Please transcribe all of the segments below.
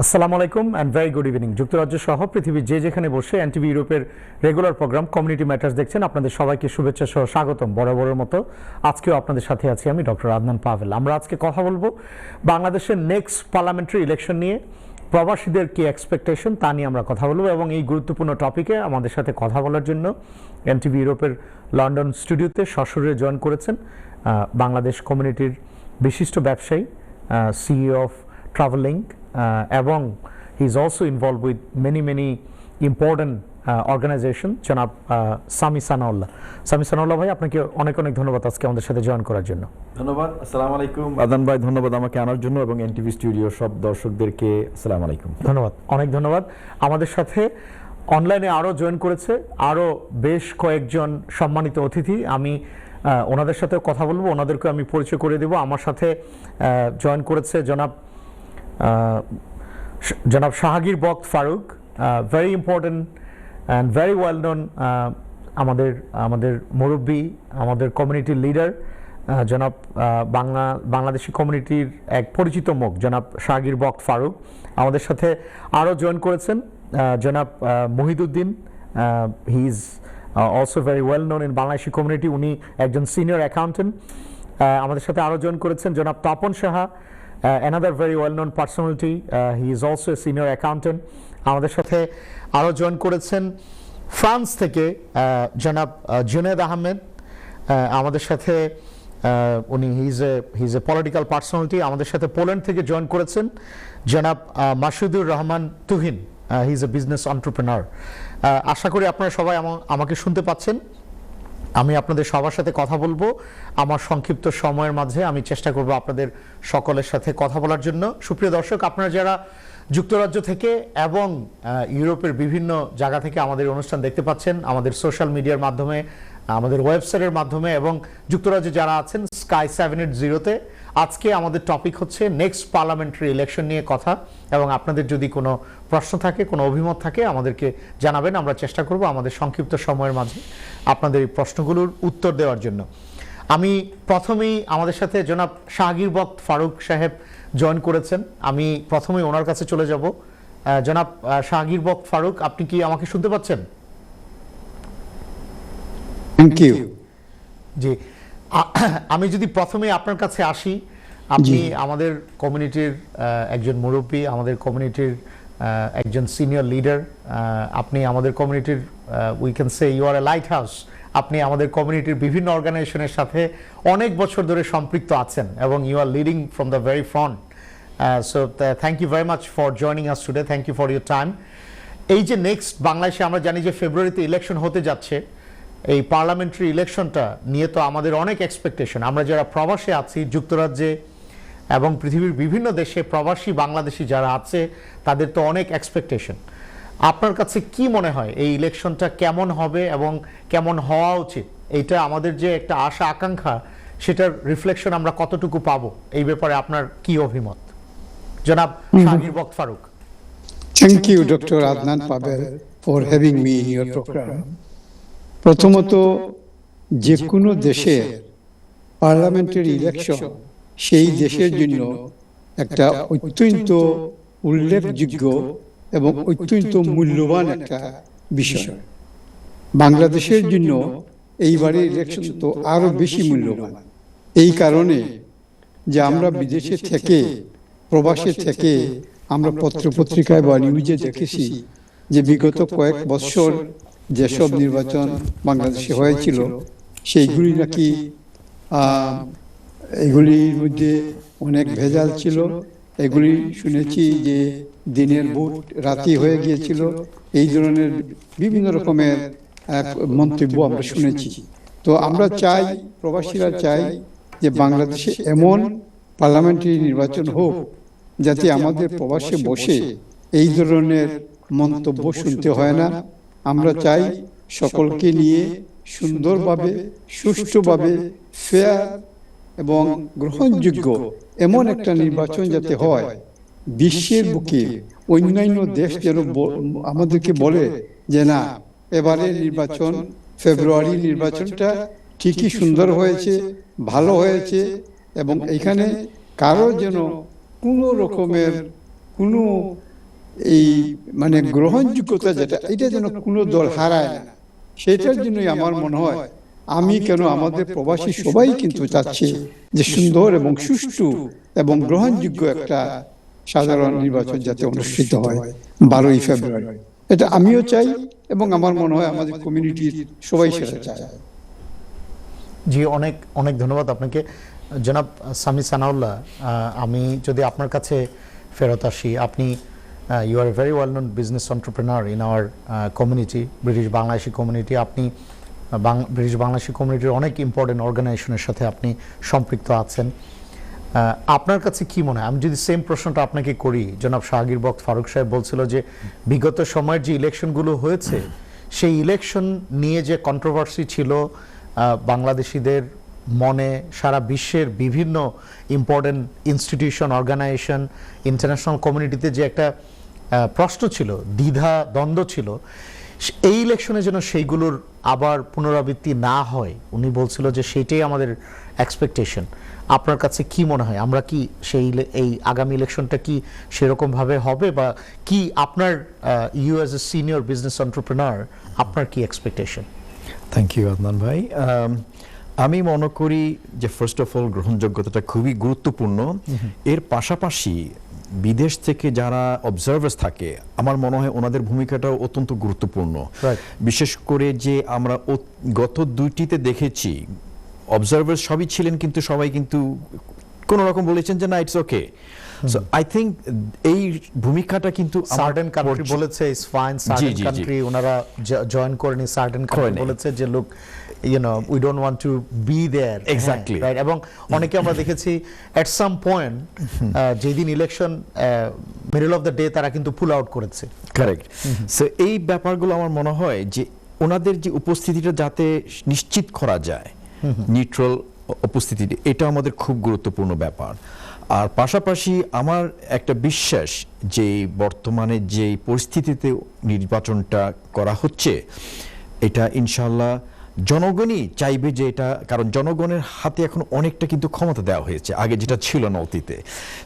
আসসালামু আলাইকুম and very good evening. যুক্তরাজ্য সহ পৃথিবীর যে যেখানে বসে এনটিভি ইউরোপের রেগুলার প্রোগ্রাম কমিউনিটি ম্যাটার্স দেখছেন, আপনাদের সবাইকে শুভেচ্ছা সহ স্বাগতম। বরাবরের মতো আজকেও আপনাদের সাথে আছি আমি ডক্টর আদনান পাভেল। আমরা আজকে কথা বলবো বাংলাদেশের নেক্সট পার্লামেন্টারি ইলেকশন নিয়ে, প্রবাসীদের কি এক্সপেকটেশন তা নিয়ে আমরা কথা বলবো। এবং এই গুরুত্বপূর্ণ টপিকে আমাদের সাথে কথা বলার জন্য এনটিভি ইউরোপের লন্ডন স্টুডিওতে সশরীরে জয়েন করেছেন বাংলাদেশ কমিউনিটির বিশিষ্ট ব্যবসায়ী, সিইও অফ ট্রাভেলিং, এবং he is also involve with many important organization, জনাব সামি সানাউল্লাহ। সামি সানাউল্লাহ ভাই, আপনাকে অনেক অনেক ধন্যবাদ আজকে আমাদের সাথে জয়েন করার জন্য। ধন্যবাদ। আসসালামু আলাইকুম আদান ভাই, ধন্যবাদ আমাকে আনার জন্য এবং এনটিভি স্টুডিও সব দর্শকদেরকে আসসালামু আলাইকুম। ধন্যবাদ, অনেক ধন্যবাদ। আমাদের সাথে অনলাইনে আরও জয়েন করেছে আরও বেশ কয়েকজন সম্মানিত অতিথি। আমি ওনাদের সাথেও কথা বলবো, ওনাদেরকে আমি পরিচয় করে দেব। আমার সাথে জয়েন করেছে জনাব Shahgir Bakht Faruk, very important and very well known, আমাদের মুরব্বী, আমাদের কমিউনিটির লিডার, জনাব বাংলাদেশি কমিউনিটির এক পরিচিত মুখ জনাব শাহগীর বক্ত ফারুক। আমাদের সাথে আরও জয়েন করেছেন জনাব Mohiuddin, he is also very well known in Bangladeshi community, উনি একজন সিনিয়র অ্যাকাউন্টেন্ট। আমাদের সাথে আরও জয়েন করেছেন জনাব Tapan Saha, another very well known personality, he is also a senior accountant. আমাদের সাথে আরও জয়েন করেছেন ফ্রান্স থেকে জনাব জুনেদ আহমেদ, আমাদের সাথে উনি he is a political personality. আমাদের সাথে পোল্যান্ড থেকে জয়েন করেছেন জনাব Masudur Rahman Tuhin, he is a business entrepreneur. আশা করি আপনারা সবাই আমাকে শুনতে পাচ্ছেন। আমি আপনাদের সবার সাথে কথা বলবো আমার সংক্ষিপ্ত সময়ের মাঝে। আমি চেষ্টা করব আপনাদের সকলের সাথে কথা বলার জন্য। সুপ্রিয় দর্শক, আপনারা যারা যুক্তরাজ্য থেকে এবং ইউরোপের বিভিন্ন জায়গা থেকে আমাদের অনুষ্ঠান দেখতে পাচ্ছেন, আমাদের সোশ্যাল মিডিয়ার মাধ্যমে, আমাদের ওয়েবসাইটের মাধ্যমে, এবং যুক্তরাজ্যে যারা আছেন স্কাই 780-তে, আজকে আমাদের টপিক হচ্ছে নেক্সট পার্লামেন্টারি ইলেকশন নিয়ে কথা। এবং আপনাদের যদি কোনো প্রশ্ন থাকে, কোনো অভিমত থাকে, আমাদেরকে জানাবেন। আমরা চেষ্টা করব আমাদের সংক্ষিপ্ত সময়ের মাঝে আপনাদের এই প্রশ্নগুলোর উত্তর দেওয়ার জন্য। আমি প্রথমেই আমাদের সাথে জনাব শাহগীর বক্ত ফারুক সাহেব জয়েন করেছেন। আমি প্রথমেই ওনার কাছে চলে যাব। জনাব শাহগীর বক্ত ফারুক, আপনি কি আমাকে শুনতে পাচ্ছেন? Thank you. জি, আমি যদি প্রথমে আপনার কাছে আসি, আপনি আমাদের কমিউনিটির একজন মুরব্বী, আমাদের কমিউনিটির একজন সিনিয়র লিডার। আপনি আমাদের কমিউনিটির we can say you are a lighthouse. আপনি আমাদের কমিউনিটির বিভিন্ন অর্গানাইজেশনের সাথে অনেক বছর ধরে সম্পৃক্ত আছেন এবং you are leading from the very front. So thank you very much for joining us today, thank you for your time. এই যে নেক্সট বাংলাদেশে আমরা জানি যে ফেব্রুয়ারিতে ইলেকশন হতে যাচ্ছে, এই পার্লামেন্টারি ইলেকশনটা নিয়ে তো আমাদের অনেক এক্সপেকটেশন। আমরা যারা প্রবাসে আছি যুক্তরাজ্যে এবং পৃথিবীর বিভিন্ন দেশে, প্রবাসী বাংলাদেশি যারা আছে, তাদের তো অনেক এক্সপেকটেশন। আপনার কাছে কি মনে হয় এই ইলেকশনটা কেমন হবে এবং কেমন হওয়া উচিত? এইটা আমাদের যে একটা আশা আকাঙ্ক্ষা, সেটার রিফ্লেকশন আমরা কতটুকু পাবো, এই ব্যাপারে আপনার কি অভিমত? জনাব Shahgir Bakht Faruk. Thank you doctor Adnan Pavel for having me in your programme. প্রথমত, যে কোনো দেশের পার্লামেন্টারি ইলেকশন সেই দেশের জন্য একটা অত্যন্ত উল্লেখযোগ্য এবং অত্যন্ত মূল্যবান একটা বিষয়। বাংলাদেশের জন্য এইবারের ইলেকশন তো আরো বেশি মূল্যবান, এই কারণে যে আমরা বিদেশে থেকে, প্রবাসে থেকে আমরা পত্রপত্রিকায় বা নিউজে দেখেছি যে বিগত কয়েক বছর যেসব নির্বাচন বাংলাদেশে হয়েছিল সেইগুলি নাকি এগুলির মধ্যে অনেক ভেজাল ছিল। এগুলি শুনেছি যে দিনের ভোট রাতি হয়ে গিয়েছিল, এই ধরনের বিভিন্ন রকমের মন্তব্য আমরা শুনেছি। তো আমরা চাই, প্রবাসীরা চাই যে বাংলাদেশে এমন পার্লামেন্টারি নির্বাচন হোক যাতে আমাদের প্রবাসে বসে এই ধরনের মন্তব্য শুনতে হয় না। আমরা চাই সকলকে নিয়ে সুন্দরভাবে, সুষ্ঠুভাবে, ফেয়ার এবং গ্রহণযোগ্য এমন একটা নির্বাচন যাতে হয়, বিশ্বের বুকে অন্যান্য দেশ যেন আমাদেরকে বলে যে না, এবারে নির্বাচন, ফেব্রুয়ারি নির্বাচনটা ঠিকই সুন্দর হয়েছে, ভালো হয়েছে, এবং এখানে কারো যেন কোনো রকমের কোনো এই মানে গ্রহণযোগ্যতা যেটা, এটা যেন কোনো দল হারায় না, সেটার জন্যই আমার মনে হয় আমি কেন আমাদের প্রবাসী সবাই কিন্তু চাচ্ছে যে সুন্দর এবং সুষ্ঠু এবং গ্রহণযোগ্য একটা সাধারণ নির্বাচন যাতে অনুষ্ঠিত হয় 12ই ফেব্রুয়ারি। এটা আমিও চাই এবং আমার মনে হয় আমাদের কমিউনিটির সবাই সেটা চায়। জি, অনেক অনেক ধন্যবাদ আপনাকে জনাব সামি সানাউল্লাহ। আমি যদি আপনার কাছে ফেরত আসি, আপনি you are a very well known business entrepreneur in our community, British Bangladeshi community. আপনি ব্রিটিশ বাংলাদেশি কমিউনিটির অনেক ইম্পর্টেন্ট অর্গানাইজেশনের সাথে আপনি সম্পৃক্ত আছেন। আপনার কাছে কি মনে হয়, আমি যদি সেম প্রশ্নটা আপনাকে করি, জনাব শাহগীর বক্ত ফারুক সাহেব বলছিল যে বিগত সময়ের যে ইলেকশনগুলো হয়েছে সেই ইলেকশন নিয়ে যে কন্ট্রোভার্সি ছিল বাংলাদেশিদের মনে, সারা বিশ্বের বিভিন্ন ইম্পর্টেন্ট ইনস্টিটিউশন, অর্গানাইজেশন, ইন্টারন্যাশনাল কমিউনিটিতে যে একটা প্রশ্ন ছিল, দ্বিধা দ্বন্দ্ব ছিল, এই ইলেকশনে যেন সেইগুলোর আবার পুনরাবৃত্তি না হয়, উনি বলছিল যে সেইটাই আমাদের এক্সপেকটেশন। আপনার কাছে কি মনে হয়, আমরা কি সেই এই আগামী ইলেকশনটা কি সেরকমভাবে হবে, বা কি আপনার you as a senior business entrepreneur আপনার কি এক্সপেকটেশন? থ্যাংক ইউ আদনান ভাই। আমি মনে করি যে ফার্স্ট অফ অল গ্রহণযোগ্যতাটা খুবই গুরুত্বপূর্ণ। এর পাশাপাশি বিদেশ থেকে যারা অবজারভার্স থাকে, আমার মনে হয় ওনাদের ভূমিকাটাও অত্যন্ত গুরুত্বপূর্ণ। বিশেষ করে যে আমরা গত দুইটিতে দেখেছি অবজারভার্স সবই ছিলেন, কিন্তু সবাই কিন্তু কোন রকম বলেছেন যে না it's okay. So I think এই ভূমিকাটা কিন্তু সার্টেন কান্ট্রি বলেছে ইটস ফাইন, সার্টেন কান্ট্রি ওনারা জয়েন করেনি, সার্টেন কান্ট্রি বলেছে যে look you know we don't want to be there, exactly right? এবং অনেকে আমরা দেখেছি at some point যেদিন election middle of the day তারা কিন্তু পুল আউট করেছে। কারেক্ট। সো এই ব্যাপারগুলো আমার মনে হয় যে ওনাদের যে উপস্থিতিটা যাতে নিশ্চিত করা যায়, নিউট্রাল উপস্থিতি, এটা আমাদের খুব গুরুত্বপূর্ণ ব্যাপার। আর পাশাপাশি আমার একটা বিশ্বাস যে বর্তমানে যে পরিস্থিতিতে নির্বাচনটা করা হচ্ছে, এটা ইনশাল্লাহ জনগণই চাইবে যে এটা, কারণ জনগণের হাতে এখন অনেকটা কিন্তু ক্ষমতা দেওয়া হয়েছে, আগে যেটা ছিল না অতীতে।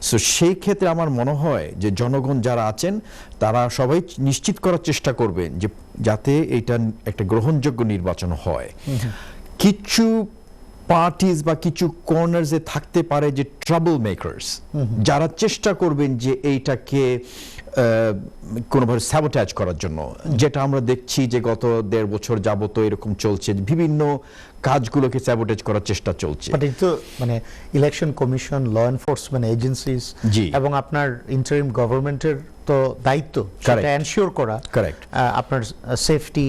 সো সেই ক্ষেত্রে আমার মনে হয় যে জনগণ যারা আছেন তারা সবাই নিশ্চিত করার চেষ্টা করবেন যে যাতে এটা একটা গ্রহণযোগ্য নির্বাচন হয়। কিছু পার্টিজ বা কিছু কর্নার্সে থাকতে পারে যে ট্রাবল মেকার্স, যারা চেষ্টা করবেন যে এইটাকে কোনোভাবে স্যাবোটেজ করার জন্য, যেটা আমরা দেখছি যে গত 1.5 বছর যাবত এরকম চলছে, বিভিন্ন কাজগুলোকে স্যাবোটেজ করার চেষ্টা চলছে। বাট এই তো মানে election commission, law enforcement agencies এবং আপনার ইন্টারিম গভর্নমেন্টের তো দায়িত্ব সেটা এনশিওর করা, কারেক্ট, আপনার সেফটি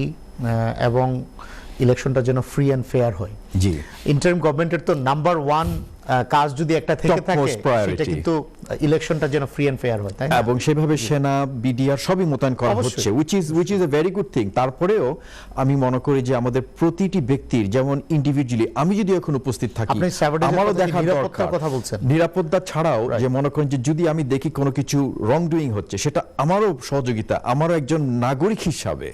এবং ইলেকশনটা যেন ফ্রি অ্যান্ড ফেয়ার হয়। জি, ইন্টারিম গভর্নমেন্টের তো নাম্বার 1 কাজ যদি একটা থেকে থাকে সেটা কিন্তু ইলেকশনটা যেন ফ্রি এন্ড ফেয়ার হয়, তাই না? এবং সেভাবে সেনা, বিডিআর সবই মোতায়েন করা হচ্ছে, which is a very good thing। তারপরেও আমি মনে করি যে আমাদের প্রতিটি ব্যক্তির, যেমন ইন্ডিভিজুয়ালি আমি যদি এখন উপস্থিত থাকি, আমারও দেখার দরকার কথা বলছেন, নিরাপত্তা ছাড়াও যে মনে করেন যে যদি আমি দেখি কোনো কিছু রং ডুইং হচ্ছে, সেটা আমারও সহযোগিতা, আমারও একজন নাগরিক হিসাবে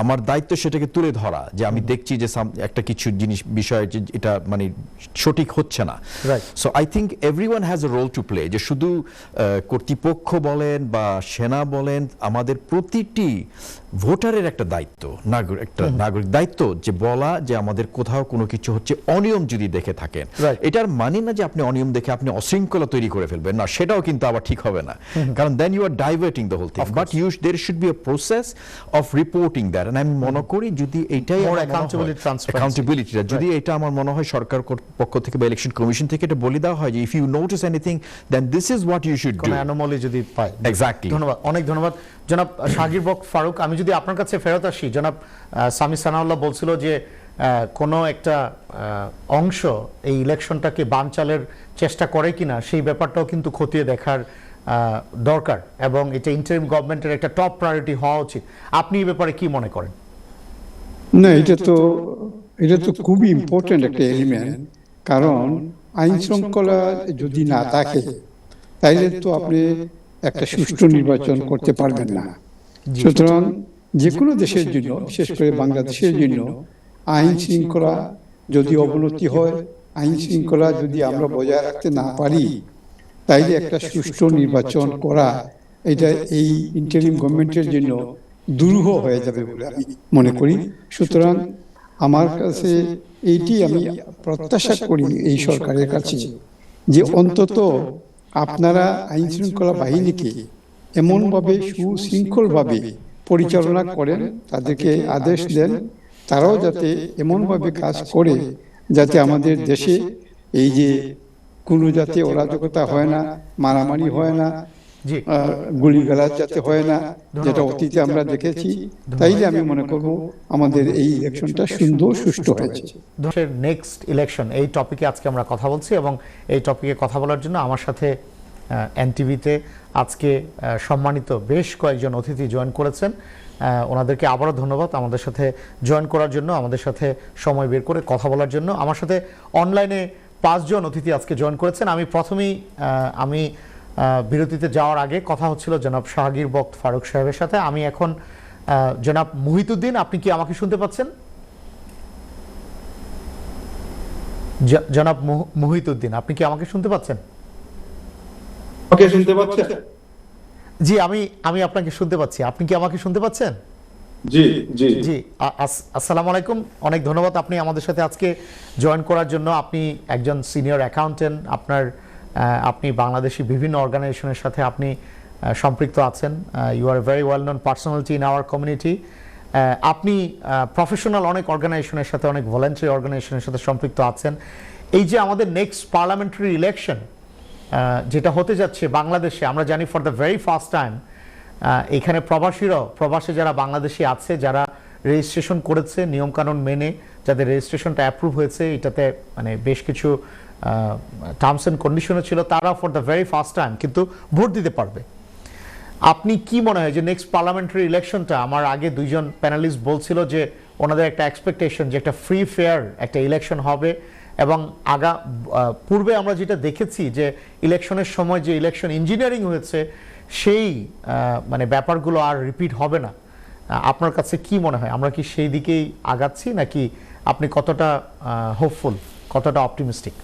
আমার দায়িত্ব সেটাকে তুলে ধরা, যে আমি দেখছি যে একটা কিছু জিনিস বিষয় যে এটা মানে সঠিক হচ্ছে না। So I think everyone has a role to play, যে শুধু কর্তৃপক্ষ বলেন বা সেনা বলেন, আমাদের প্রতিটি ভোটারের একটা দায়িত্ব, নাগরিক দায়িত্ব যে বলা যে আমাদের কোথাও কোনো কিছু হচ্ছে অনিয়ম যদি দেখে থাকেন, এটার মানে না যে আপনি অনিয়ম দেখে আপনি অশৃঙ্খলা তৈরি করে ফেলবেন, না, সেটাও কিন্তু আবার ঠিক হবে না, কারণ then you are diverting the whole thing. But there should be a process of reporting that, and আমি মনে করি যদি এইটাই অ্যাকাউন্টেবিলিটিটা, যদি এটা আমার মনে হয় সরকার পক্ষ থেকে বা ইলেকশন কমিশন থেকে এটা বলে দেওয়া হয় যে if you notice anything then this is what you should do, কোনো অ্যানোমালি যদি পায়। এক্স্যাক্টলি। ধন্যবাদ, অনেক ধন্যবাদ জনাব শাহগীর বক্ত ফারুক। আমি যদি আপনার কাছে ফেরত আসি, জনাব সামি সানাউল্লাহ বলছিল যে কোনো একটা অংশ এই ইলেকশনটাকে বানচালের চেষ্টা করে কিনা সেই ব্যাপারটাও কিন্তু খতিয়ে দেখার দরকার, এবং এটা ইন্টারিম গভর্নমেন্টের একটা টপ প্রায়োরিটি হওয়া উচিত। আপনি এই ব্যাপারে কি মনে করেন? না, এটা তো খুবই ইম্পর্টেন্ট একটা এলিমেন্ট, কারণ আইন শৃঙ্খলা যদি না থাকে তাইলে তো আপনি একটা সুষ্ঠু নির্বাচন করতে পারবেন না। সুতরাং যে কোনো দেশের জন্য, বিশেষ করে বাংলাদেশের জন্য, আইন শৃঙ্খলা যদি অবনতি হয়, আইন শৃঙ্খলা যদি আমরা বজায় রাখতে না পারি, তাইলে একটা সুষ্ঠু নির্বাচন করা এটা এই ইন্টারিম গভর্নমেন্টের জন্য দুরূহ হয়ে যাবে বলে আমি মনে করি। সুতরাং আমার কাছে এইটি আমি প্রত্যাশা করি এই সরকারের কাছে যে অন্তত আপনারা আইন শৃঙ্খলা বাহিনীকে এমনভাবে সুশৃঙ্খলভাবে পরিচালনা করেন, তাদেরকে আদেশ দেন, তারাও যাতে এমনভাবে কাজ করে যাতে আমাদের দেশে এই যে কোনো যাতে অরাজকতা হয় না, মারামারি হয় না, জি গুলিগালাজ যাতে হয় না, যেটা অতীতে আমরা দেখেছি, তাইলে আমি মনে করব আমাদের এই ইলেকশনটা সুন্দর সুষ্ঠু হয়েছে। দেশের নেক্সট ইলেকশন এই টপিকে আজকে আমরা কথা বলছি, এবং এই টপিকে কথা বলার জন্য আমার সাথে এনটিভিতে আজকে সম্মানিত বেশ কয়েকজন অতিথি জয়েন করেছেন। ওনাদেরকে আবারও ধন্যবাদ আমাদের সাথে জয়েন করার জন্য, আমাদের সাথে সময় বের করে কথা বলার জন্য। আমার সাথে অনলাইনে 5 জন অতিথি আজকে জয়েন করেছেন। আমি প্রথমেই বিরতিতে যাওয়ার আগে কথা হচ্ছিল জনাব শাহগীর বক্ত ফারুক সাহেবের সাথে। আমি এখন জনাব মুহিতুদ্দিন, আপনি কি আমাকে শুনতে পাচ্ছেন? জনাব মুহিতুদ্দিন, আপনি কি আমাকে শুনতে পাচ্ছেন? ওকে, শুনতে পাচ্ছেন? জি, আমি আপনাকে শুনতে পাচ্ছি। আপনি কি আমাকে শুনতে পাচ্ছেন? জি জি জি, আসসালামু আলাইকুম। অনেক ধন্যবাদ আপনি আমাদের সাথে আজকে জয়েন করার জন্য। আপনি একজন সিনিয়র অ্যাকাউন্টেন্ট, আপনি বাংলাদেশি বিভিন্ন অর্গানাইজেশনের সাথে আপনি সম্পৃক্ত আছেন। You are a very well known personality in our community. আপনি প্রফেশনাল অনেক অর্গানাইজেশনের সাথে, অনেক ভলান্টারি অর্গানাইজেশনের সাথে সম্পৃক্ত আছেন। এই যে আমাদের নেক্সট পার্লামেন্টারি ইলেকশন যেটা হতে যাচ্ছে বাংলাদেশে, আমরা জানি for the very first time এখানে প্রবাসী যারা বাংলাদেশি আছে, যারা রেজিস্ট্রেশন করেছে নিয়মকানুন মেনে, যাদের রেজিস্ট্রেশনটা অ্যাপ্রুভ হয়েছে, এটাতে মানে বেশ কিছু টার্মস অ্যান্ড কন্ডিশনও ছিল, তারা for the very first time কিন্তু ভোট দিতে পারবে। আপনি কি মনে হয় যে নেক্সট পার্লামেন্টারি ইলেকশনটা, আমার আগে 2 জন প্যানেলিস্ট বলছিল যে ওনাদের একটা এক্সপেকটেশন যে একটা ফ্রি ফেয়ার একটা ইলেকশন হবে, এবং পূর্বে আমরা যেটা দেখেছি যে ইলেকশনের সময় যে ইলেকশন ইঞ্জিনিয়ারিং হয়েছে সেই মানে ব্যাপারগুলো আর রিপিট হবে না। আপনার কাছে কি মনে হয়, আমরা কি সেই দিকেই আগাচ্ছি, নাকি আপনি কতটা হোপফুল, কতটা অপটিমিস্টিক?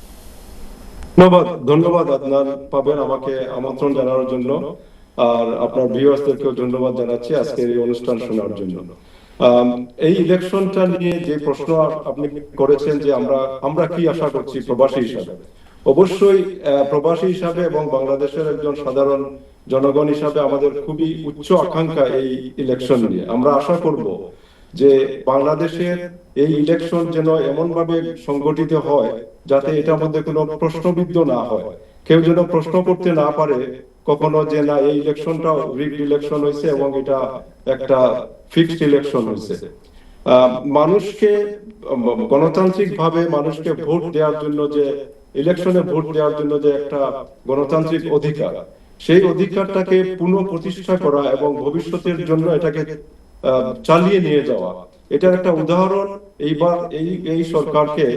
ধন্যবাদ আপনার পাবেন আমাকে আমন্ত্রণ জানানোর জন্য, আর আপনার ভিউয়ার্সদেরকেও ধন্যবাদ জানাচ্ছি আজকের এই অনুষ্ঠান শোনার জন্য। এই ইলেকশনটা নিয়ে যে প্রশ্ন আপনি করেছেন যে আমরা কি আশা করছি প্রবাসী হিসাবে, অবশ্যই প্রবাসী হিসাবে এবং বাংলাদেশের একজন সাধারণ জনগণ হিসাবে আমাদের খুবই উচ্চ আকাঙ্ক্ষা এই ইলেকশন নিয়ে। আমরা আশা করব যে বাংলাদেশের এই ইলেকশন যেন এমন ভাবে সংগঠিত হয় যাতে এটার মধ্যে কোনো প্রশ্নবিদ্ধ না হয়, কেউ যেন প্রশ্ন করতে না পারে কখনো যে না এই ইলেকশনটা রিগড ইলেকশন হয়েছে এবং এটা একটা ফিক্সড ইলেকশন হয়েছে। মানুষকে গণতান্ত্রিক ভাবে মানুষকে ভোট দেওয়ার জন্য, যে ইলেকশনে ভোট দেওয়ার জন্য যে একটা গণতান্ত্রিক অধিকার, সেই অধিকারটাকে পুনঃপ্রতিষ্ঠা করা এবং ভবিষ্যতের জন্য এটাকে চালিয়ে নিয়ে যাওয়া, এটার একটা উদাহরণ এইবার এই সরকারকে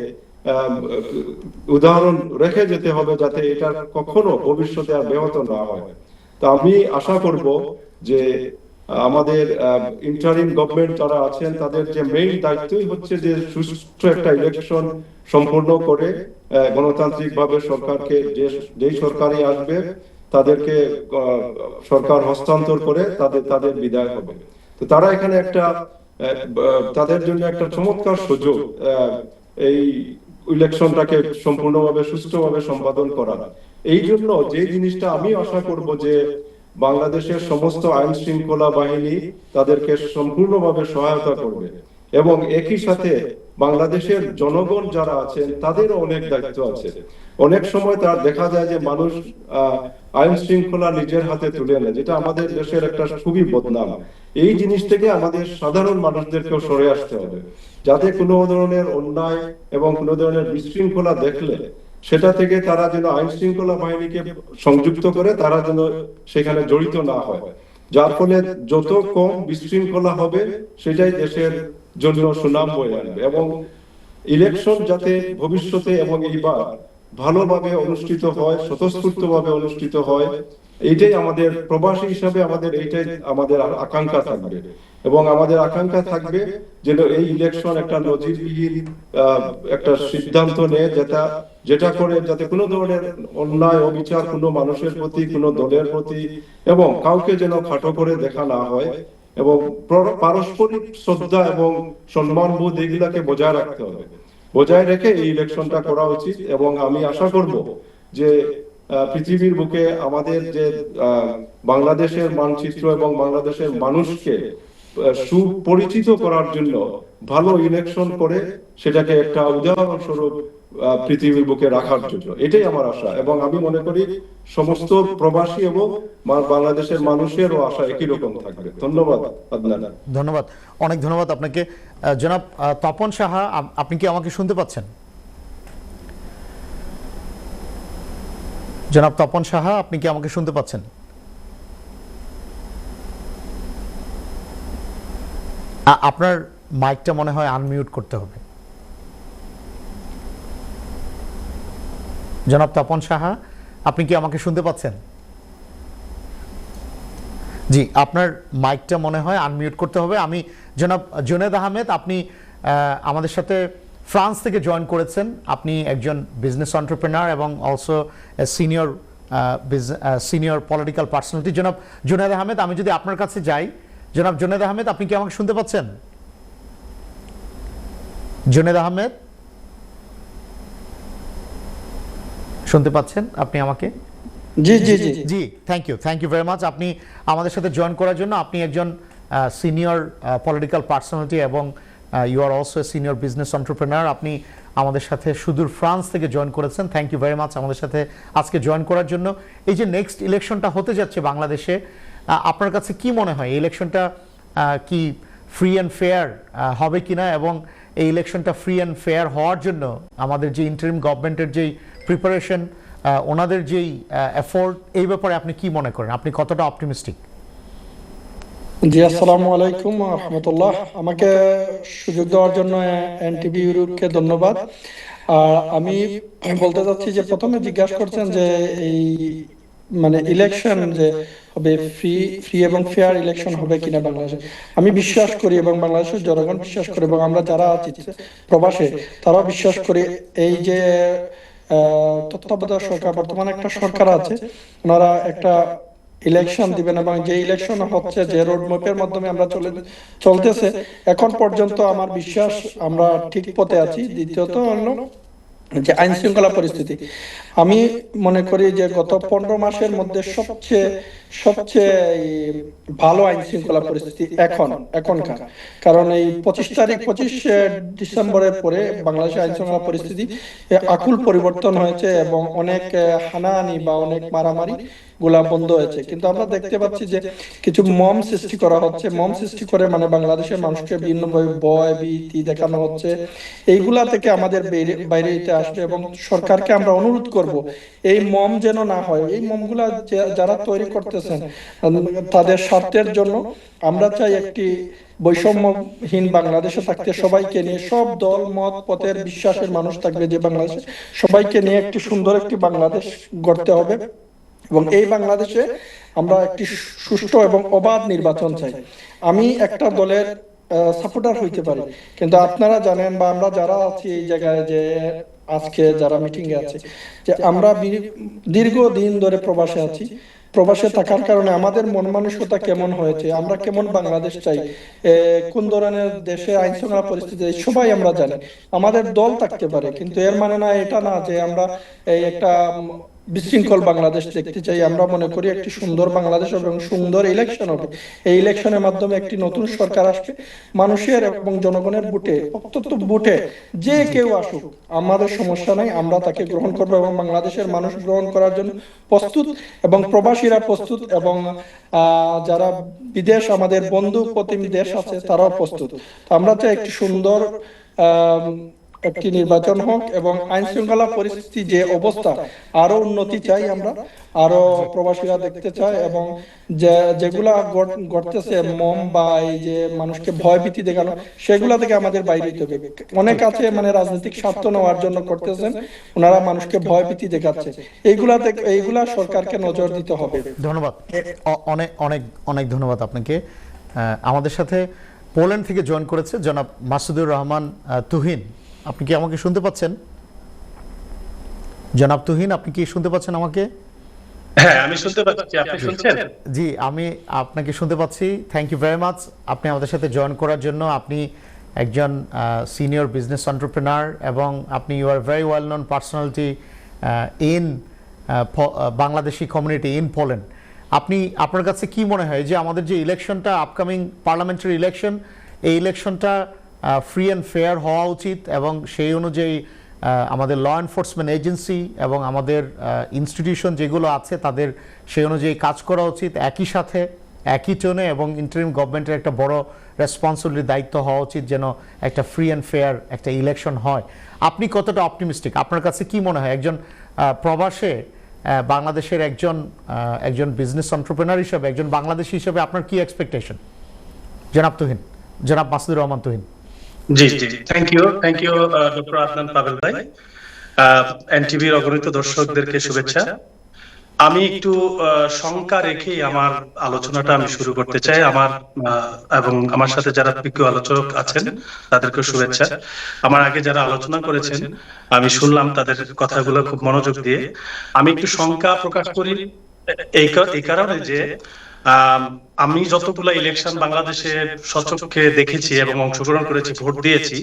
উদাহরণ রেখে যেতে হবে যাতে এটা কখনো ভবিষ্যতে আর ব্যাহত না হয়। তো আমি আশা করব যে আমাদের ইন্টারিম গভর্নমেন্ট যারা আছেন তাদের যে মেইন দায়িত্বই হচ্ছে যে সুষ্ঠু একটা ইলেকশন সম্পূর্ণ করে গণতান্ত্রিক ভাবে সরকারকে, যেই সরকারই আসবে তাদেরকে সরকার হস্তান্তর করে তাদের বিদায় হবে। তো তারা এখানে একটা তাদের জন্য একটা চমৎকার সুযোগ এই ইলেকশনটাকে সম্পূর্ণভাবে সুষ্ঠুভাবে সম্পাদন করা। এই জন্য যে জিনিসটা আমি আশা করব যে বাংলাদেশের সমস্ত আইন শৃঙ্খলা বাহিনী তাদেরকে সম্পূর্ণভাবে সহায়তা করবে, এবং একই সাথে বাংলাদেশের জনগণ যারা আছেন তাদেরও অনেক দায়িত্ব আছে। অনেক সময় তার দেখা যায় যে মানুষ আইন শৃঙ্খলা নিজের হাতে তুলে নেয়, যেটা আমাদের দেশের একটা খুবই বদনাম। এই জিনিস থেকে আমাদের সাধারণ মানুষদেরকেও সরে আসতে হবে, যাতে কোনো ধরনের অন্যায় এবং কোনো ধরনের বিশৃঙ্খলা দেখলে সেটা থেকে তারা যেন আইন শৃঙ্খলা বাহিনীকে সংযুক্ত করে, তারা যেন সেখানে জড়িত না হয়, যার ফলে যত কম বিশৃঙ্খলা হবে সেটাই দেশের জন্য সুনাম বয়ে আনবে। এবং ইলেকশন যাতে ভবিষ্যতে এবং এইবার ভালোভাবে অনুষ্ঠিত হয়, স্বতঃস্ফূর্তভাবে অনুষ্ঠিত হয়। এইটাই আমাদের প্রবাসী হিসাবে এইটাই আমাদের আকাঙ্ক্ষা থাকবে, এবং আমাদের আকাঙ্ক্ষা থাকবে যেন এই ইলেকশন একটা নজিরবিহীন একটা সিদ্ধান্ত নেয়, যেটা করে যাতে কোনো ধরনের অন্যায় অবিচার কোনো মানুষের প্রতি, কোনো দলের প্রতি এবং কাউকে যেন খাটো করে দেখা না হয়, এবং পারস্পরিক শ্রদ্ধা এবং সম্মানবোধ এগুলাকে বজায় রাখতে হবে। বজায় রেখে এই ইলেকশনটা করা উচিত। এবং আমি আশা করব যে পৃথিবীর বুকে আমাদের যে বাংলাদেশের মানচিত্র এবং বাংলাদেশের মানুষকে সুপরিচিত করার জন্য ভালো ইলেকশন করে সেটাকে একটা উদাহরণস্বরূপ পৃথিবীর বুকে রাখার জন্য, এটাই আমার আশা। এবং আমি মনে করি সমস্ত প্রবাসী এবং বাংলাদেশের মানুষেরও আশা একই রকম থাকবে। ধন্যবাদ আদনান। ধন্যবাদ, অনেক ধন্যবাদ আপনাকে। জনাব তপন সাহা, আপনি কি আমাকে শুনতে পাচ্ছেন? জনাব তপন সাহা, আপনি কি আমাকে শুনতে পাচ্ছেন? আপনার মাইকটা মনে হয় আনমিউট করতে হবে। জনাব তপন সাহা, আপনি কি আমাকে শুনতে পাচ্ছেন? জি, আপনার মাইকটা মনে হয় আনমিউট করতে হবে। আমি জনাব জুনেদ আহমেদ, আপনি আমাদের সাথে ফ্রান্স থেকে জয়েন করেছেন। আপনি একজন বিজনেস এন্টারপ্রেনার এবং অলসো সিনিয়র পলিটিক্যাল পার্সোনালিটি। জনাব জুনেদ আহমেদ, আমি যদি আপনার কাছে যাই, জনাব জুনেদ আহমেদ, আপনি কি আমাকে শুনতে পাচ্ছেন? জুনেদ আহমেদ, শুনতে পাচ্ছেন আপনি আমাকে? জি জি জি জি, থ্যাংক ইউ ভেরি মাচ। আপনি আমাদের সাথে জয়েন করার জন্য। আপনি একজন সিনিয়র পলিটিক্যাল পার্সোনালিটি এবং you are also senior business entrepreneur. আপনি আমাদের সাথে সুদূর ফ্রান্স থেকে জয়েন করেছেন। থ্যাংক ইউ ভেরি মাচ আমাদের সাথে আজকে জয়েন করার জন্য। এই যে নেক্সট ইলেকশনটা হতে যাচ্ছে বাংলাদেশে, আপনার কাছে কি মনে হয় এই ইলেকশনটা কি ফ্রি অ্যান্ড ফেয়ার হবে কিনা, এবং এই ইলেকশনটা ফ্রি অ্যান্ড ফেয়ার হওয়ার জন্য আমাদের যে ইন্টারিম গভর্নমেন্টের যেই প্রিপারেশন, ওনাদের যেই এফোর্ট, এই ব্যাপারে আপনি কি মনে করেন? আপনি কতটা অপটিমিস্টিক? জি, আসসালামু আলাইকুম ওয়া রাহমাতুল্লাহ। আমাকে সুযোগ দেওয়ার জন্য এনটিভি ইউরোপকে ধন্যবাদ। আর আমি বলতে চাচ্ছি যে প্রথমে জিজ্ঞাসা করছেন যে এই মানে ইলেকশন যে হবে ফ্রি এবং ফেয়ার ইলেকশন হবে কিনা বাংলাদেশে। আমি বিশ্বাস করি এবং বাংলাদেশের জনগণ বিশ্বাস করে এবং আমরা যারা আছি প্রবাসে তারাও বিশ্বাস করি এই যে তত্ত্বাবধায়ক সরকার, বর্তমানে একটা সরকার আছে, ওনারা একটা ইলেকশন দিবেন এবং যে ইলেকশন হচ্ছে, যে রোড ম্যাপের মাধ্যমে আমরা চলতেছে এখন পর্যন্ত আমার বিশ্বাস আমরা ঠিক পথে আছি। দ্বিতীয়ত হলো যে আইন শৃঙ্খলা পরিস্থিতি, আমি মনে করি যে গত 15 মাসের মধ্যে সবচেয়ে ভালো আইন শৃঙ্খলা পরিস্থিতি এখনকার। কারণ এই 25 ডিসেম্বরের পরে বাংলাদেশের আইন শৃঙ্খলা পরিস্থিতি আকুল পরিবর্তন হয়েছে এবং অনেক হানাহানি বা অনেক মারামারি গুলা বন্ধ হয়েছে। কিন্তু আমরা দেখতে পাচ্ছি যে কিছু মম সৃষ্টি করা হচ্ছে, মম সৃষ্টি করে মানে বাংলাদেশের মানুষকে বিভিন্নভাবে ভয় ভীতি দেখানো হচ্ছে। এইগুলা থেকে আমাদের বাইরে যেতে আসবে এবং সরকারকে আমরা অনুরোধ করব এই মম যেন না হয়। এই মমগুলা যারা তৈরি করতেছেন তাদের স্বার্থের জন্য আমরা চাই একটি বৈষম্যহীন বাংলাদেশে থাকতে, সবাইকে নিয়ে, সব দল মত পথের বিশ্বাসের মানুষ থাকবে যে বাংলাদেশে, সবাইকে নিয়ে একটি সুন্দর একটি বাংলাদেশ গড়তে হবে। এবং এই বাংলাদেশে আমরা একটি সুষ্ঠু এবং অবাধ নির্বাচন চাই। আমি একটা দলের সাপোর্টার হইতে পারি, কিন্তু আপনারা জানেন বা আমরা যারা আছি এই জায়গায়, যে আজকে যারা মিটিং এ আছে, যে আমরা দীর্ঘদিন ধরে প্রবাসে আছি। প্রবাসে থাকার কারণে আমাদের মন মানসিকতা কেমন হয়েছে, আমরা কেমন বাংলাদেশ চাই, কোন ধরনের দেশে আইন শৃঙ্খলা পরিস্থিতি, সবাই আমরা জানি। আমাদের দল থাকতে পারে, কিন্তু এর মানে না এটা না যে আমরা এই একটা বিশৃঙ্খল বাংলাদেশ দেখতে চাই। আমরা মনে করি একটি সুন্দর বাংলাদেশ এবং সুন্দর ইলেকশন হবে। এই ইলেকশনের মাধ্যমে একটি নতুন সরকার আসবে, মানুষের এবং জনগণের ভোটে, প্রত্যন্ত ভোটে যে কেউ আসুক আমাদের সমস্যা নাই, আমরা তাকে গ্রহণ করবো এবং বাংলাদেশের মানুষ গ্রহণ করার জন্য প্রস্তুত এবং প্রবাসীরা প্রস্তুত এবং যারা বিদেশ আমাদের বন্ধু প্রতিম দেশ আছে তারাও প্রস্তুত। আমরা চাই একটি সুন্দর একটি নির্বাচন হোক এবং আইন শৃঙ্খলা পরিস্থিতি যে অবস্থা আরো উন্নতি চাই আমরা, আরো প্রবাসীরা দেখতে চায়, এবং যেগুলা ঘটতেছে মম বা এই যে মানুষকে ভয় ভীতি দেখানো, সেগুলা থেকে আমাদের বাইরে হতে হবে। অনেক আছে মানে রাজনৈতিক স্বার্থ নেওয়ার জন্য করতেছেন, ওনারা মানুষকে ভয় ভীতি দেখাচ্ছে, এইগুলা সরকারকে নজর দিতে হবে। ধন্যবাদ, অনেক অনেক অনেক ধন্যবাদ আপনাকে। আমাদের সাথে পোল্যান্ড থেকে জয়েন করেছে জনাব মাসুদুর রহমান তুহিন। আপনি কি আমাকে শুনতে পাচ্ছেন? জনাব তুহিন, আপনি কি শুনতে পাচ্ছেন আমাকে? হ্যাঁ, আমি শুনতে পাচ্ছি, আপনি শুনছেন? জি, আমি আপনাকে শুনতে পাচ্ছি। থ্যাংক ইউ ভেরি মাচ আপনি আমাদের সাথে জয়েন করার জন্য। আপনি একজন সিনিয়র বিজনেস এন্টারপ্রেনার এবং আপনি you are very well known personality in Bangladeshi community in Poland. আপনার কাছে কি মনে হয় যে আমাদের যে ইলেকশনটা আপকামিং পার্লামেন্টারি ইলেকশন, এই ইলেকশনটা ফ্রি অ্যান্ড ফেয়ার হওয়া উচিত এবং সেই অনুযায়ী আমাদের ল এনফোর্সমেন্ট এজেন্সি এবং আমাদের ইনস্টিটিউশন যেগুলো আছে তাদের সেই অনুযায়ী কাজ করা উচিত, একই সাথে একই টোনে, এবং ইন্টারিম গভর্নমেন্টের একটা বড় রেসপন্সিবিলিটি দায়িত্ব হওয়া উচিত যেন একটা ফ্রি অ্যান্ড ফেয়ার একটা ইলেকশন হয়। আপনি কতটা অপটিমিস্টিক? আপনার কাছে কি মনে হয় একজন প্রবাসে বাংলাদেশের একজন বিজনেস এন্টারপ্রেনার হিসেবে, একজন বাংলাদেশি হিসেবে আপনার কি এক্সপেকটেশন? জনাব মাসুদুর রহমান তুহিন। জি জি, thank you doctor Adnan Pavel ভাই। এনটিভির অগণিত দর্শকদেরকে শুভেচ্ছা। আমি একটু শঙ্কা রেখেই আমার আলোচনাটা আমি শুরু করতে চাই। এবং আমার সাথে যারা বিজ্ঞ আলোচক আছেন তাদেরকে শুভেচ্ছা। আমার আগে যারা আলোচনা করেছেন আমি শুনলাম তাদের কথাগুলো খুব মনোযোগ দিয়ে। আমি একটু শঙ্কা প্রকাশ করি এই কারণে যে আমি যতগুলো ইলেকশন বাংলাদেশে সচক্ষে দেখেছি এবং অংশগ্রহণ করেছি, ভোট দিয়েছি,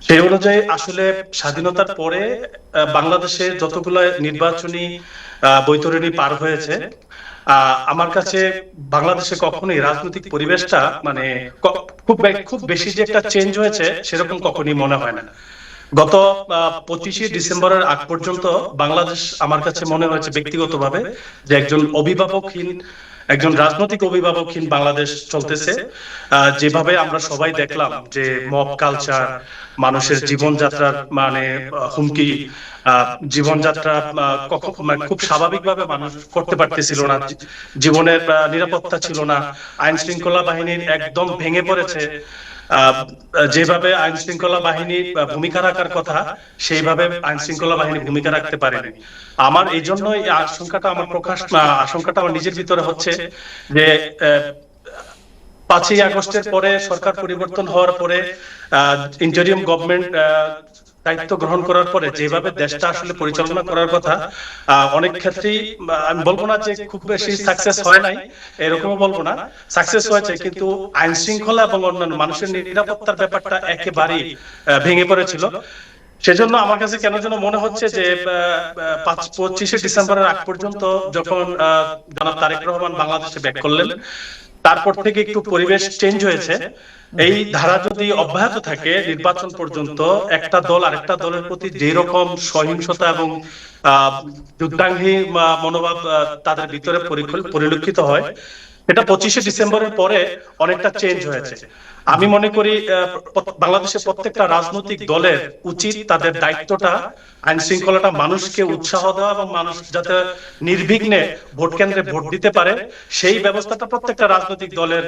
সেই অনুযায়ী আসলে স্বাধীনতার পরে বাংলাদেশে যতগুলো নির্বাচনী বৈতরণী পার হয়েছে, আমার কাছে বাংলাদেশে কখনোই রাজনৈতিক পরিবেশটা মানে খুব বেশি যে একটা চেঞ্জ হয়েছে সেরকম কখনোই মনে হয় না। গত 25 ডিসেম্বরের আগ পর্যন্ত বাংলাদেশ আমার কাছে মনে হয়েছে ব্যক্তিগতভাবে যে একজন রাজনৈতিক অভিভাবকহীন বাংলাদেশ চলতেছে। যেভাবে আমরা সবাই দেখলাম যে মব কালচার, মানুষের জীবনযাত্রার মানে হুমকি, জীবনযাত্রা খুব স্বাভাবিকভাবে মানুষ করতে পারতেছিল না, জীবনের নিরাপত্তা ছিল না, আইন শৃঙ্খলা বাহিনীর একদম ভেঙে পড়েছে। যেভাবে আইন শৃঙ্খলা বাহিনীর ভূমিকা রাখার কথা সেইভাবে আইন শৃঙ্খলা বাহিনী ভূমিকা রাখতে পারেনি। আমার এই জন্য এই আশঙ্কাটা আমার নিজের ভিতরে হচ্ছে যে 5ই আগস্টের পরে সরকার পরিবর্তন হওয়ার পরে ইন্টারিম গভর্নমেন্ট দায়িত্ব গ্রহণ করার পরে যেভাবে দেশটা আসলে পরিচালনা করার কথা, অনেক ক্ষেত্রেই আমি বলবো না যে খুব বেশি সাকসেস হয় নাই, এরকমও বলবো না, সাকসেস হয়েছে, কিন্তু আইন শৃঙ্খলা এবং অন্যান্য মানুষের নিরাপত্তার ব্যাপারটা একেবারেই ভেঙে পড়েছিল। সেজন্য আমার কাছে কেন যেন মনে হচ্ছে যে 25 ডিসেম্বরের আগ পর্যন্ত যখন জনাব তারেক রহমান বাংলাদেশে ব্যাক করলেন, তারপর থেকে একটু পরিবেশ চেঞ্জ হয়েছে। এই ধারা যদি অব্যাহত থাকে নির্বাচন পর্যন্ত, একটা দল আরেকটা দলের প্রতি যে রকম সহিংসতা এবং যুদ্ধাঙ্গী মনোভাব তাদের ভিতরে পরিলক্ষিত হয়, এটা 25 ডিসেম্বরের পরে অনেকটা চেঞ্জ হয়েছে। আমি মনে করি বাংলাদেশের প্রত্যেকটা রাজনৈতিক দলের উচিত তাদের দায়িত্বটা, আইন শৃঙ্খলাটা মানুষকে উৎসাহ দেওয়া এবং মানুষ যাতে নির্বিঘ্নে ভোট কেন্দ্রে ভোট দিতে পারে সেই ব্যবস্থাটা প্রত্যেকটা রাজনৈতিক দলের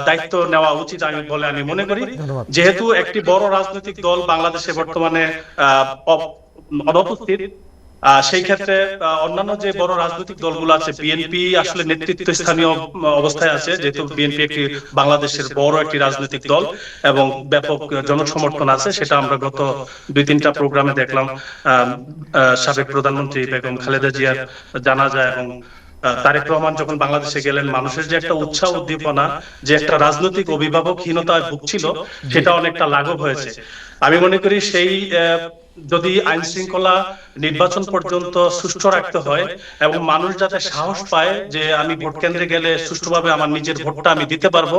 দায়িত্ব নেওয়া উচিত বলে আমি মনে করি। যেহেতু একটি বড় রাজনৈতিক দল বাংলাদেশে বর্তমানে অনুপস্থিত, সেই ক্ষেত্রে অন্যান্য যে বড় রাজনৈতিক দলগুলো আছে, বিএনপি আসলে নেতৃত্ব স্থানীয় অবস্থায় আছে, যেহেতু বিএনপি একটি বাংলাদেশের বড় একটি রাজনৈতিক দল এবং ব্যাপক জনসমর্থন আছে, সেটা আমরা গত 2-3টা প্রোগ্রামে দেখলাম। সাবেক প্রধানমন্ত্রী বেগম খালেদা জিয়ার জানাজা এবং তারেক রহমান যখন বাংলাদেশে গেলেন, মানুষের যে একটা উৎসাহ উদ্দীপনা, যে একটা রাজনৈতিক অভিভাবকহীনতায় ভুগছিল, সেটা অনেকটা লাঘব হয়েছে। আমি মনে করি সেই যদি আইন শৃঙ্খলা নির্বাচন পর্যন্ত সুষ্ঠু রাখতে হয় এবং মানুষ যাতে সাহস পায় যে আমি ভোট কেন্দ্রে গেলে সুষ্ঠুভাবে আমার নিজের ভোটটা আমি দিতে পারবো,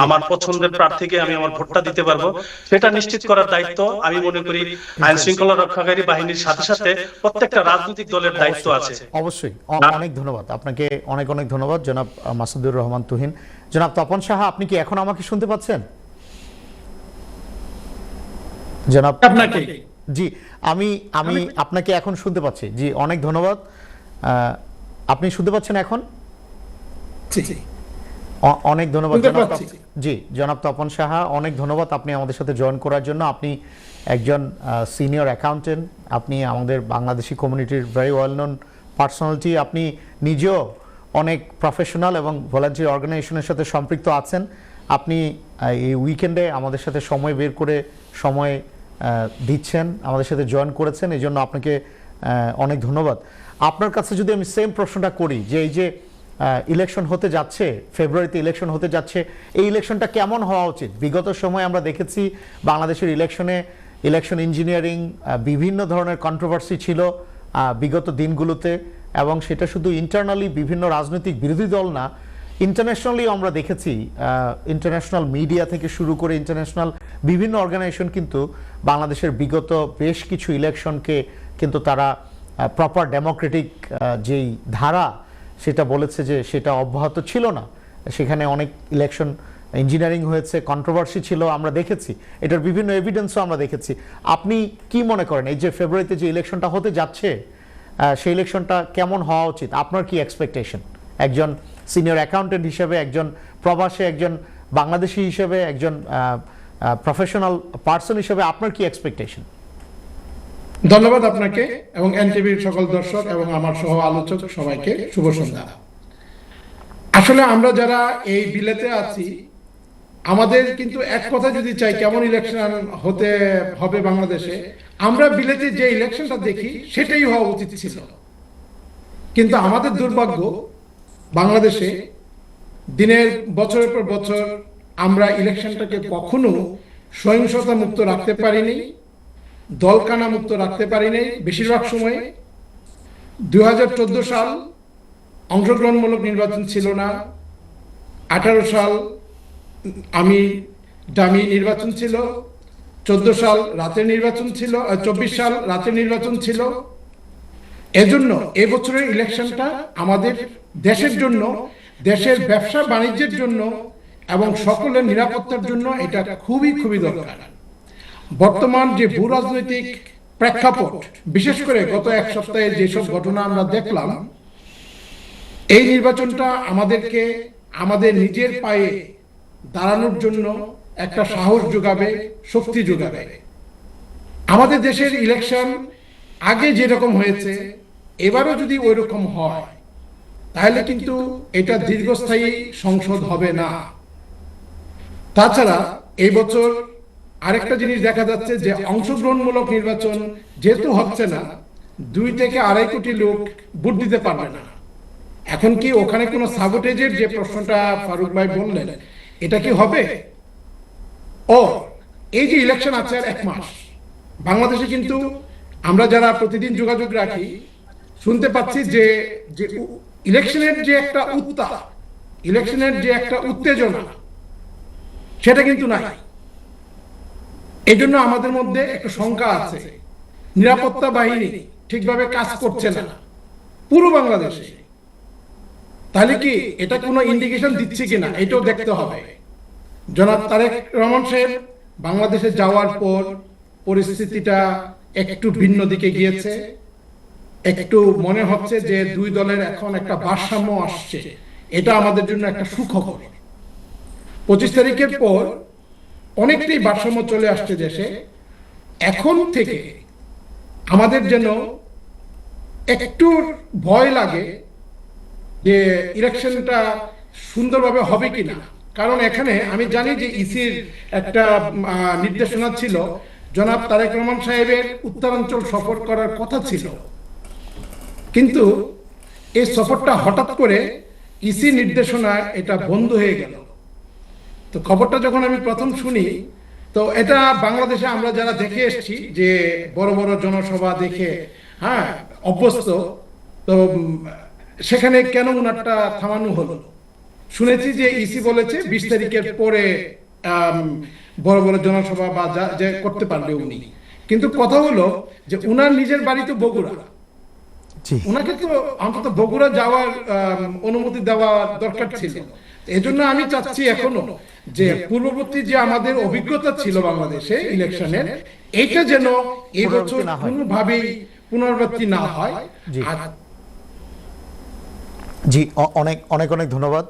আমার পছন্দের প্রার্থীকে আমি আমার ভোটটা দিতে পারবো, সেটা নিশ্চিত করার দায়িত্ব আমি মনে করি আইন শৃঙ্খলা রক্ষাকারী বাহিনীর সাথে সাথে প্রত্যেকটা রাজনৈতিক দলের দায়িত্ব আছে। অবশ্যই, অনেক ধন্যবাদ আপনাকে, অনেক অনেক ধন্যবাদ জনাব মাসুদুর রহমান তুহিন। জনাব তপন সাহা, আপনি কি এখন আমাকে শুনতে পাচ্ছেন? জনাব আপনাকে জি, আমি আমি আপনাকে এখন শুনতে পাচ্ছি। জি, অনেক ধন্যবাদ। আপনি শুনতে পাচ্ছেন এখন? অনেক ধন্যবাদ শুনতে জনাব পাচ্ছি। জি, জনাব তপন সাহা, অনেক ধন্যবাদ আপনি আমাদের সাথে জয়েন করার জন্য। আপনি একজন সিনিয়র অ্যাকাউন্টেন্ট, আপনি আমাদের বাংলাদেশি কমিউনিটির ভেরি ওয়েল নোন পার্সোনালিটি। আপনি নিজেও অনেক প্রফেশনাল এবং ভলান্টিয়ার অর্গানাইজেশনের সাথে সম্পৃক্ত আছেন। আপনি এই উইকেন্ডে আমাদের সাথে সময় বের করে সময় দিচ্ছেন, আমাদের সাথে জয়েন করেছেন, এই জন্য আপনাকে অনেক ধন্যবাদ। আপনার কাছে যদি আমি সেম প্রশ্নটা করি যে এই যে ইলেকশন হতে যাচ্ছে, ফেব্রুয়ারিতে ইলেকশন হতে যাচ্ছে, এই ইলেকশনটা কেমন হওয়া উচিত? বিগত সময়ে আমরা দেখেছি বাংলাদেশের ইলেকশন ইঞ্জিনিয়ারিং বিভিন্ন ধরনের কন্ট্রোভার্সি ছিল বিগত দিনগুলোতে, এবং সেটা শুধু ইন্টারনালি বিভিন্ন রাজনৈতিক বিরোধী দল না, ইন্টারন্যাশনালি আমরা দেখেছি ইন্টারন্যাশনাল মিডিয়া থেকে শুরু করে ইন্টারন্যাশনাল বিভিন্ন অর্গানাইজেশন কিন্তু বাংলাদেশের বিগত বেশ কিছু ইলেকশনকে কিন্তু তারা প্রপার ডেমোক্রেটিক যেই ধারা সেটা বলেছে যে সেটা অব্যাহত ছিল না। সেখানে অনেক ইলেকশন ইঞ্জিনিয়ারিং হয়েছে, কন্ট্রোভার্সি ছিল, আমরা দেখেছি, এটার বিভিন্ন এভিডেন্সও আমরা দেখেছি। আপনি কি মনে করেন এই যে ফেব্রুয়ারিতে যে ইলেকশনটা হতে যাচ্ছে সেই ইলেকশনটা কেমন হওয়া উচিত? আপনার কি এক্সপেকটেশন একজন সিনিয়র অ্যাকাউন্টেন্ট হিসেবে, একজন প্রবাসী, একজন বাংলাদেশি হিসেবে, একজন প্রফেশনাল পার্সন হিসেবে আপনার কি এক্সপেকটেশন? ধন্যবাদ আপনাকে এবং এনটিভির সকল দর্শক এবং আমার সহ আলোচক সবাইকে শুভ সন্ধ্যা। আসলে আমরা যারা এই বিলেতে আছি, আমাদের কিন্তু এক কথা যদি চাই কেমন ইলেকশন হতে হবে বাংলাদেশে, আমরা বিলেতে যে ইলেকশনটা দেখি সেটাই হওয়া উচিত ছিল। কিন্তু আমাদের দুর্ভাগ্য, বাংলাদেশে বছরের পর বছর আমরা ইলেকশনটাকে কখনো সহিংসতা মুক্ত রাখতে পারিনি, দলকানা মুক্ত রাখতে পারিনি। বেশিরভাগ সময়ে 2014 সাল অংশগ্রহণমূলক নির্বাচন ছিল না, 18 সাল ডামি নির্বাচন ছিল, 14 সাল রাতের নির্বাচন ছিল, 24 সাল রাতের নির্বাচন ছিল। এজন্য এবছরের ইলেকশনটা আমাদের দেশের জন্য, দেশের ব্যবসা বাণিজ্যের জন্য এবং সকলের নিরাপত্তার জন্য এটা খুবই খুবই দরকার। বর্তমান যে ভূ রাজনৈতিক প্রেক্ষাপট, বিশেষ করে গত এক সপ্তাহে যেসব ঘটনা আমরা দেখলাম, এই নির্বাচনটা আমাদেরকে আমাদের নিজের পায়ে দাঁড়ানোর জন্য একটা সাহস যোগাবে, শক্তি যোগাবে। আমাদের দেশের ইলেকশন আগে যেরকম হয়েছে এবারও যদি ওই রকম হয় তাহলে কিন্তু এটা দীর্ঘস্থায়ী সংসদ হবে না। তাছাড়া এই বছর আরেকটা জিনিস দেখা যাচ্ছে যে অংশগ্রহণমূলক নির্বাচন যেহেতু হচ্ছে না, 2 থেকে 2.5 কোটি লোক ভোট দিতে পারবে না। এখন কি ওখানে কোনো সাবোটেজের যে প্রশ্নটা ফারুক ভাই বললেন, এটা কি হবে? এই যে ইলেকশন আছে আর 1 মাস, বাংলাদেশে কিন্তু আমরা যারা প্রতিদিন যোগাযোগ রাখি শুনতে পাচ্ছি যে ইলেকশনের যে একটা উত্তাপ, ইলেকশনের যে একটা উত্তেজনা, সেটা কিন্তু নাই। এই জন্য আমাদের মধ্যে একটা শঙ্কা আছে, নিরাপত্তা বাহিনী ঠিকভাবে কাজ করছে না পুরো বাংলাদেশে। তাহলে কি এটা কোনো ইন্ডিকেশন দিচ্ছে কিনা এটাও দেখতে হবে। জনাব তারেক রহমান সাহেব বাংলাদেশে যাওয়ার পর পরিস্থিতিটা একটু ভিন্ন দিকে গিয়েছে, একটু মনে হচ্ছে যে 2 দলের এখন একটা ভারসাম্য আসছে। এটা আমাদের জন্য একটা সুখবর। 25 তারিখের পর অনেকটাই ভারসাম্য চলে আসছে দেশে। এখন থেকে আমাদের যেন একটু ভয় লাগে যে ইলেকশনটা সুন্দরভাবে হবে কিনা। কারণ এখানে আমি জানি যে ইসির একটা নির্দেশনা ছিল, জনাব তারেক রহমান সাহেবের উত্তরাঞ্চল সফর করার কথা ছিল, কিন্তু এই সফরটা হঠাৎ করে ইসি নির্দেশনায় এটা বন্ধ হয়ে গেল। তো খবরটা যখন আমি প্রথম শুনি, তো এটা বাংলাদেশে আমরা যারা দেখে এসেছি যে বড় বড় জনসভা দেখে অভ্যস্ত, তো সেখানে কেন উনারটা থামানো হলো? শুনেছি যে ইসি বলেছে 20 তারিখের পরে বড় বড় জনসভা বা যে করতে পারবে উনি। কিন্তু কথা হলো যে উনার নিজের বাড়ি তো বগুড়া, উনাকে তো অন্তত বগুড়া যাওয়ার অনুমতি দেওয়া দরকার ছিল। এজন্য আমি চাচ্ছি এখনো যে পূর্ববর্তী যে আমাদের অভিজ্ঞতা ছিল বাংলাদেশে ইলেকশনের, এটা যেন এবছর কোনোভাবেই পুনরাবৃত্তি না হয়। আর জি, অনেক অনেক অনেক ধন্যবাদ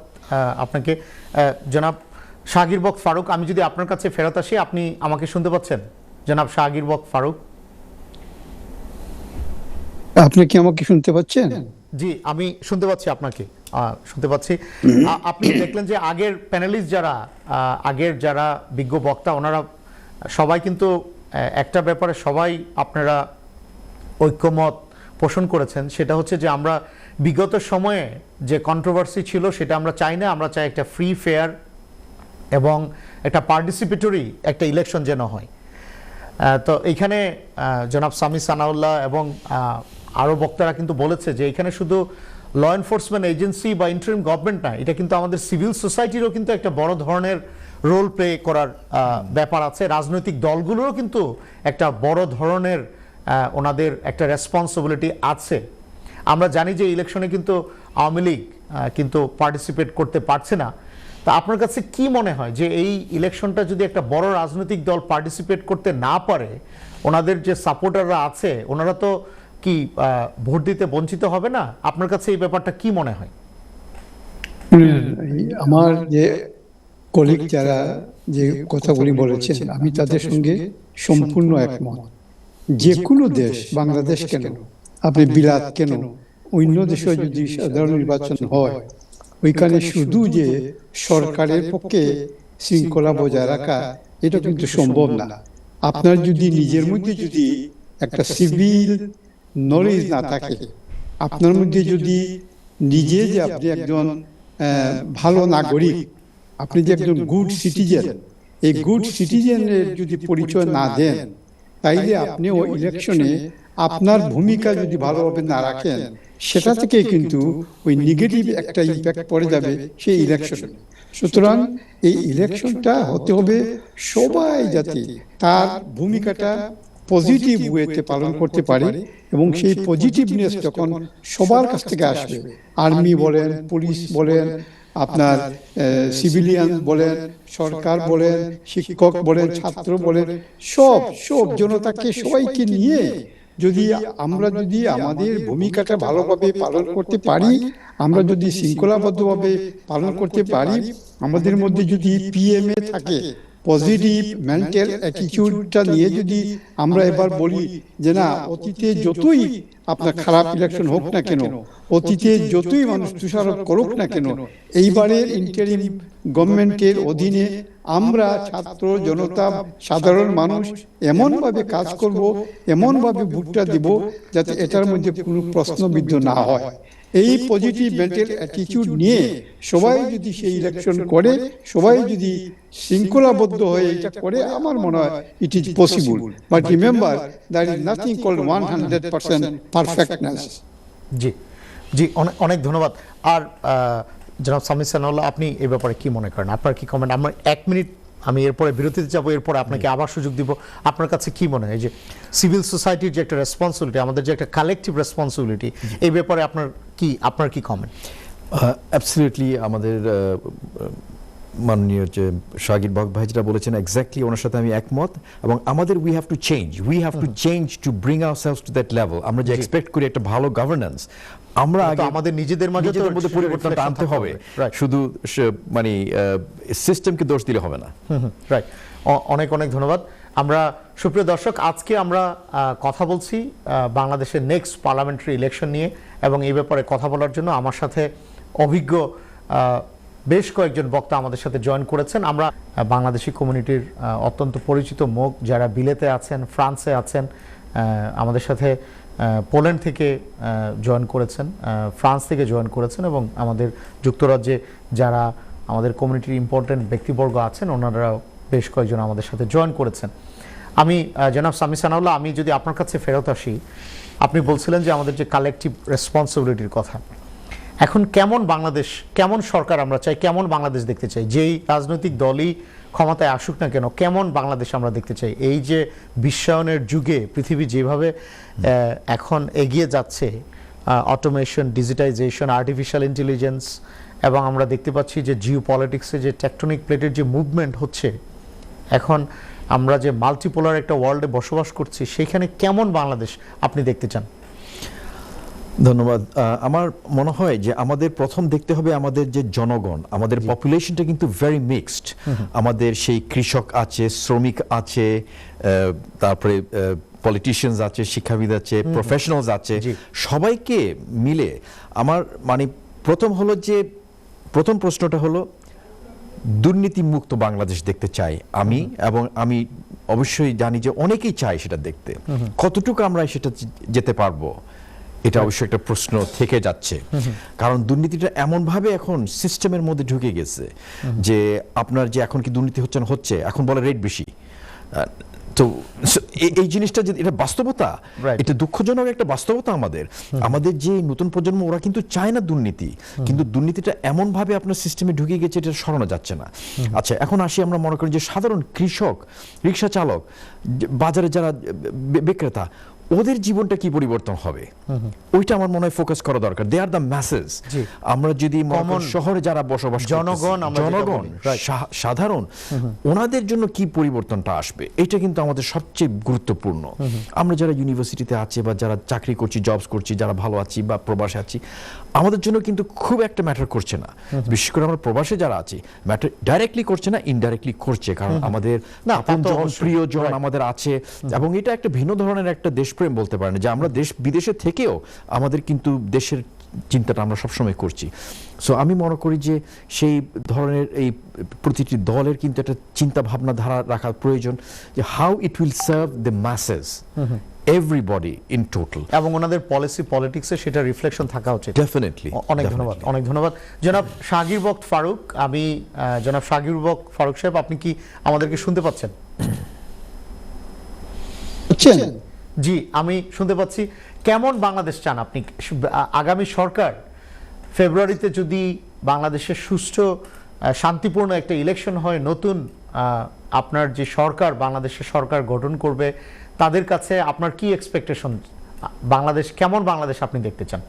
আপনাকে জনাব শাহগীর বক্ত ফারুক। আমি যদি আপনার কাছে ফেরত আসি, আপনি আমাকে শুনতে পাচ্ছেন জনাব শাহগীর বক্ত ফারুক? আপনি কি আমাকে শুনতে পাচ্ছেন? জি, আমি শুনতে পাচ্ছি, আপনাকে শুনতে পাচ্ছি। আপনি দেখলেন যে আগের প্যানেলিস্ট যারা, আগের যারা বিজ্ঞ বক্তা, ওনারা সবাই কিন্তু একটা ব্যাপারে সবাই আপনারা ঐক্যমত পোষণ করেছেন, সেটা হচ্ছে যে আমরা বিগত সময়ে যে কন্ট্রোভার্সি ছিল সেটা আমরা চাই না। আমরা চাই একটা ফ্রি ফেয়ার এবং একটা পার্টিসিপেটরি একটা ইলেকশন যেন হয়। তো এইখানে জনাব সামি সানাউল্লাহ এবং আরও বক্তারা কিন্তু বলেছে যে এখানে শুধু ল এনফোর্সমেন্ট এজেন্সি বা ইন্টারিম গভর্নমেন্ট না, এটা কিন্তু আমাদের সিভিল সোসাইটিরও কিন্তু একটা বড় ধরনের রোল প্লে করার ব্যাপার আছে। রাজনৈতিক দলগুলোরও কিন্তু একটা বড় ধরনের ওনাদের একটা রেসপন্সিবিলিটি আছে। আমরা জানি যে ইলেকশনে কিন্তু আওয়ামী লীগ কিন্তু পার্টিসিপেট করতে পারছে না। তা আপনার কাছে কি মনে হয় যে এই ইলেকশনটা যদি একটা বড় রাজনৈতিক দল পার্টিসিপেট করতে না পারে, ওনাদের যে সাপোর্টাররা আছে ওনারা তো কি ভোট দিতে বঞ্চিত হবে না? আপনার কাছে এই ব্যাপারটা কি মনে হয়? আমার যে কলিগ যারা যে কথাগুলি বলেছেন, আমি তাদের সঙ্গে সম্পূর্ণ একমত। যে কোনো দেশ, বাংলাদেশ কেন, আপনি বিলাত কেন, অন্য দেশে যদি সাধারণ নির্বাচন হয়, ওইখানে শুধু যে সরকারের পক্ষে শৃঙ্খলা বজায় রাখা এটা কিন্তু সম্ভব না। আপনার যদি নিজের মধ্যে যদি একটা সিভিল নলেজ না থাকে, আপনার মধ্যে যদি নিজে যে আপনি একজন ভালো নাগরিক, আপনি যে একজন গুড সিটিজেন, এই গুড সিটিজেনের যদি পরিচয় না দেন, তাইলে আপনি ওই ইলেকশনে আপনার ভূমিকা যদি ভালোভাবে না রাখেন, সেটা থেকে কিন্তু ওই নেগেটিভ একটা ইম্প্যাক্ট পড়ে যাবে সেই ইলেকশনে। সুতরাং এই ইলেকশনটা হতে হবে সবাই যাতে তার ভূমিকাটা পজিটিভ ওয়েতে পালন করতে পারে, এবং সেই পজিটিভনেস যখন সবার কাছ থেকে আসবে, আর্মি বলেন, পুলিশ বলেন, আপনার সিভিলিয়ান বলেন, সরকার বলেন, শিক্ষক বলেন, ছাত্র বলেন, সব জনতাকে সবাইকে নিয়ে যদি আমরা যদি আমাদের ভূমিকাটা ভালোভাবে পালন করতে পারি, আমরা যদি শৃঙ্খলাবদ্ধভাবে পালন করতে পারি, আমাদের মধ্যে যদি পিএমএ থাকে, পজিটিভ মেন্টাল অ্যাটিটিউডটা নিয়ে যদি আমরা এবার বলি যে না, অতীতে যতই আপনার খারাপ ইলেকশন হোক না কেন, অতীতে যতই মানুষ তুষারোপ করুক না কেন, এইবারের ইন্টারিম গভর্নমেন্টের অধীনে আমরা ছাত্র জনতা সাধারণ মানুষ এমনভাবে কাজ করব, এমনভাবে ভোটটা দেব যাতে এটার মধ্যে কোনো প্রশ্নবিদ্ধ না হয়। এই পজিটিভ মেন্টাল অ্যাটিটিউড নিয়ে সবাই যদি সেই ইলেকশন করে, সবাই যদি শৃঙ্খলাবদ্ধ হয়ে এটা করে, আমার মনে হয় it is possible. But remember, there is nothing called 100% perfectness. জি জি, অনেক ধন্যবাদ। আর জনাব সামি সানাউল্লাহ, আপনি এই ব্যাপারে কি মনে করেন? আপনার কি কমেন্ট? আমরা 1 মিনিট, আমি এরপরে বিরতিতে যাবো, এরপরে আপনাকে আবার সুযোগ দিব। আপনার কাছে কি মনে হয় যে সিভিল সোসাইটির যে একটা রেসপন্সিবিলিটি, আমাদের যে একটা কালেকটিভ রেসপন্সিবিলিটি, এই ব্যাপারে আপনার কি কমেন্ট? অ্যাবসলিউটলি আমাদের মাননীয় যে শাহগীর বক্ত ভাই যেটা বলেছেন, এক্স্যাক্টলি ওনার সাথে আমি একমত। এবং আমাদের we have to change to bring ourselves to that level. আমরা যে এক্সপেক্ট করি একটা ভালো গভর্নেন্স, আমরা আগে আমাদের নিজেদের মধ্যে পরিবর্তনটা আনতে হবে। শুধু মানে সিস্টেমকে দোষ দিলে হবে না। রাইট, অনেক অনেক ধন্যবাদ। আমরা সুপ্রিয় দর্শক, আজকে আমরা কথা বলছি বাংলাদেশের নেক্সট পার্লামেন্টারি ইলেকশন নিয়ে, এবং এই ব্যাপারে কথা বলার জন্য আমার সাথে অভিজ্ঞ বেশ কয়েকজন বক্তা আমাদের সাথে জয়েন করেছেন। আমরা বাংলাদেশি কমিউনিটির অত্যন্ত পরিচিত মুখ যারা বিলেতে আছেন, ফ্রান্সে আছেন, আমাদের সাথে পোল্যান্ড থেকে জয়েন করেছেন, ফ্রান্স থেকে জয়েন করেছেন, এবং আমাদের যুক্তরাজ্যে যারা আমাদের কমিউনিটির ইম্পর্টেন্ট ব্যক্তিবর্গ আছেন, ওনারাও বেশ কয়েকজন আমাদের সাথে জয়েন করেছেন। আমি জনাব সামি সানাউল্লাহ, আমি যদি আপনার কাছে ফেরত আসি, আপনি বলছিলেন যে আমাদের যে কালেকটিভ রেসপন্সিবিলিটির কথা, এখন কেমন বাংলাদেশ, কেমন সরকার আমরা চাই, কেমন বাংলাদেশ দেখতে চাই, যেই রাজনৈতিক দলই ক্ষমতায় আসুক না কেন, কেমন বাংলাদেশ আমরা দেখতে চাই? এই যে বিশ্বায়নের যুগে পৃথিবী যেভাবে এখন এগিয়ে যাচ্ছে, অটোমেশন, ডিজিটাইজেশন, আর্টিফিশিয়াল ইন্টেলিজেন্স, এবং আমরা দেখতে পাচ্ছি যে জিও পলিটিক্সে যে টেকটনিক প্লেটের যে মুভমেন্ট হচ্ছে, এখন আমরা যে মাল্টিপোলার একটা ওয়ার্ল্ডে বসবাস করছি, সেখানে কেমন বাংলাদেশ আপনি দেখতে চান? ধন্যবাদ। আমার মনে হয় যে আমাদের প্রথম দেখতে হবে আমাদের যে জনগণ, আমাদের পপুলেশনটা কিন্তু ভেরি মিক্সড। আমাদের সেই কৃষক আছে, শ্রমিক আছে, তারপরে পলিটিশিয়ানস আছে, শিক্ষাবিদ আছে, প্রফেশনালস আছে, সবাইকে মিলে আমার মানে প্রথম প্রশ্নটা হলো দুর্নীতি মুক্ত বাংলাদেশ দেখতে চাই আমি, এবং আমি অবশ্যই জানি যে অনেকেই চাই সেটা দেখতে। কতটুকু আমরা সেটা যেতে পারবো, এটা অবশ্যই একটা প্রশ্ন থেকে যাচ্ছে। কারণ দুর্নীতিটা এমন ভাবে এখন সিস্টেমের মধ্যে ঢুকে গেছে যে আপনার যে এখন কি দুর্নীতি হচ্ছে এখন বলে রেট বেশি। তো এই জিনিসটা যে এটা বাস্তবতা, এটা দুঃখজনক একটা বাস্তবতা। আমাদের যে নতুন প্রজন্ম ওরা কিন্তু চায় না দুর্নীতি, কিন্তু দুর্নীতিটা এমন ভাবে আপনার সিস্টেমে ঢুকে গেছে এটা সরানো যাচ্ছে না। আচ্ছা, এখন আসি, আমরা মনে করি যে সাধারণ কৃষক, রিক্সা চালক, বাজারে যারা বিক্রেতা, ওদের জীবনটা কি পরিবর্তন হবে, ওইটা আমার মনে হয় ফোকাস করা দরকার। দে আর দ্য ম্যাসেজ। আমরা যদি শহরে যারা বসবাস, জনগণ সাধারণ, ওনাদের জন্য কি পরিবর্তনটা আসবে, এটা কিন্তু আমাদের সবচেয়ে গুরুত্বপূর্ণ। আমরা যারা ইউনিভার্সিটিতে আছি বা যারা চাকরি করছি, জবস করছি, যারা ভালো আছি বা প্রবাসে আছি, আমাদের জন্য কিন্তু খুব একটা ম্যাটার করছে না। বিশেষ করে আমরা প্রবাসে যারা আছি, ম্যাটার ডাইরেক্টলি করছে না, ইনডাইরেক্টলি করছে। কারণ আমাদের প্রিয়জন আমাদের আছে, এবং এটা একটা ভিন্ন ধরনের একটা দেশপ্রেম বলতে পারেন, যে আমরা দেশ বিদেশে থেকেও আমাদের কিন্তু দেশের চিন্তাটা আমরা সবসময় করছি। সো আমি মনে করি যে সেই ধরনের এই প্রতিটি দলের কিন্তু একটা চিন্তা ভাবনা ধারা রাখা প্রয়োজন, যে how it will serve the masses, everybody in total, এবং ওনাদের পলিটিক্সে সেটা রিফ্লেকশন থাকা উচিত। ডেফিনেটলি। অনেক ধন্যবাদ জনাব শাহগীর বক্ত ফারুক। আমি জনাব শাহগীর বক্ত ফারুক সাহেব, আপনি কি আমাদেরকে শুনতে পাচ্ছেন? জি, আমি শুনতে পাচ্ছি। কেমন বাংলাদেশ চান আপনি? আগামী সরকার ফেব্রুয়ারিতে যদি বাংলাদেশের সুষ্ঠু শান্তিপূর্ণ একটা ইলেকশন হয়, নতুন আপনার যে সরকার, বাংলাদেশের সরকার গঠন করবে, তাদের কাছে আপনার কি এক্সপেকটেশন? বাংলাদেশ কেমন বাংলাদেশ আপনি দেখতে চান?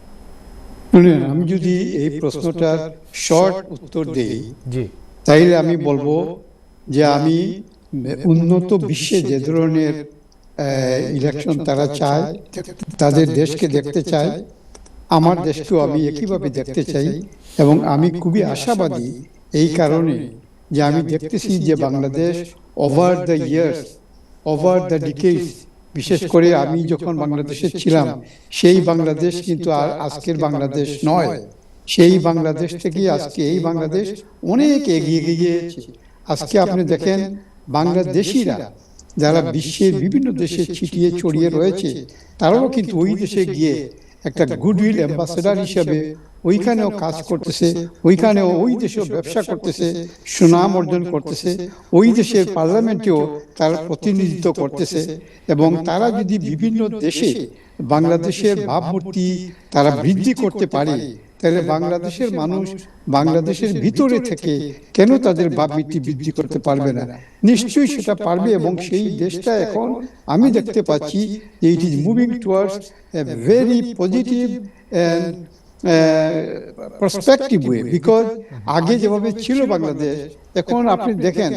আমি যদি এই প্রশ্নটার শর্ট উত্তর দেই, জি, তাইলে আমি বলবো যে আমি উন্নত বিশ্বে যে ধরনের ইলেকশন তারা চায়, তাদের দেশকে দেখতে চায়, আমার দেশকেও আমি একইভাবে দেখতে চাই। এবং আমি খুবই আশাবাদী এই কারণে যে আমি দেখতেছি যে Bangladesh over the years, over the ডিকেডস, বিশেষ করে আমি যখন বাংলাদেশে ছিলাম, সেই বাংলাদেশ কিন্তু আর আজকের বাংলাদেশ নয়। সেই বাংলাদেশ থেকে আজকে এই বাংলাদেশ অনেক এগিয়ে গিয়েছে। আজকে আপনি দেখেন, বাংলাদেশিরা যারা বিশ্বের বিভিন্ন দেশে ছিটিয়ে ছড়িয়ে রয়েছে, তারাও কিন্তু ওই দেশে গিয়ে একটা গুডউইল অ্যাম্বাসেডর হিসেবে ওইখানেও কাজ করতেছে, ওইখানেও ওই দেশেও ব্যবসা করতেছে, সুনাম অর্জন করতেছে, ওই দেশের পার্লামেন্টেও তারা প্রতিনিধিত্ব করতেছে। এবং তারা যদি বিভিন্ন দেশে বাংলাদেশের ভাবমূর্তি তারা বৃদ্ধি করতে পারে, তাহলে বাংলাদেশের মানুষ বাংলাদেশের ভিতরে থেকে কেন তাদের ভাবমূর্তি বৃদ্ধি করতে পারবে না? নিশ্চয়ই সেটা পারবে। এবং সেই দেশটা এখন আমি দেখতে পাচ্ছি যে it is moving towards a very positive and perspective way. Because আগে যেভাবে ছিল বাংলাদেশ, এখন আপনি দেখেন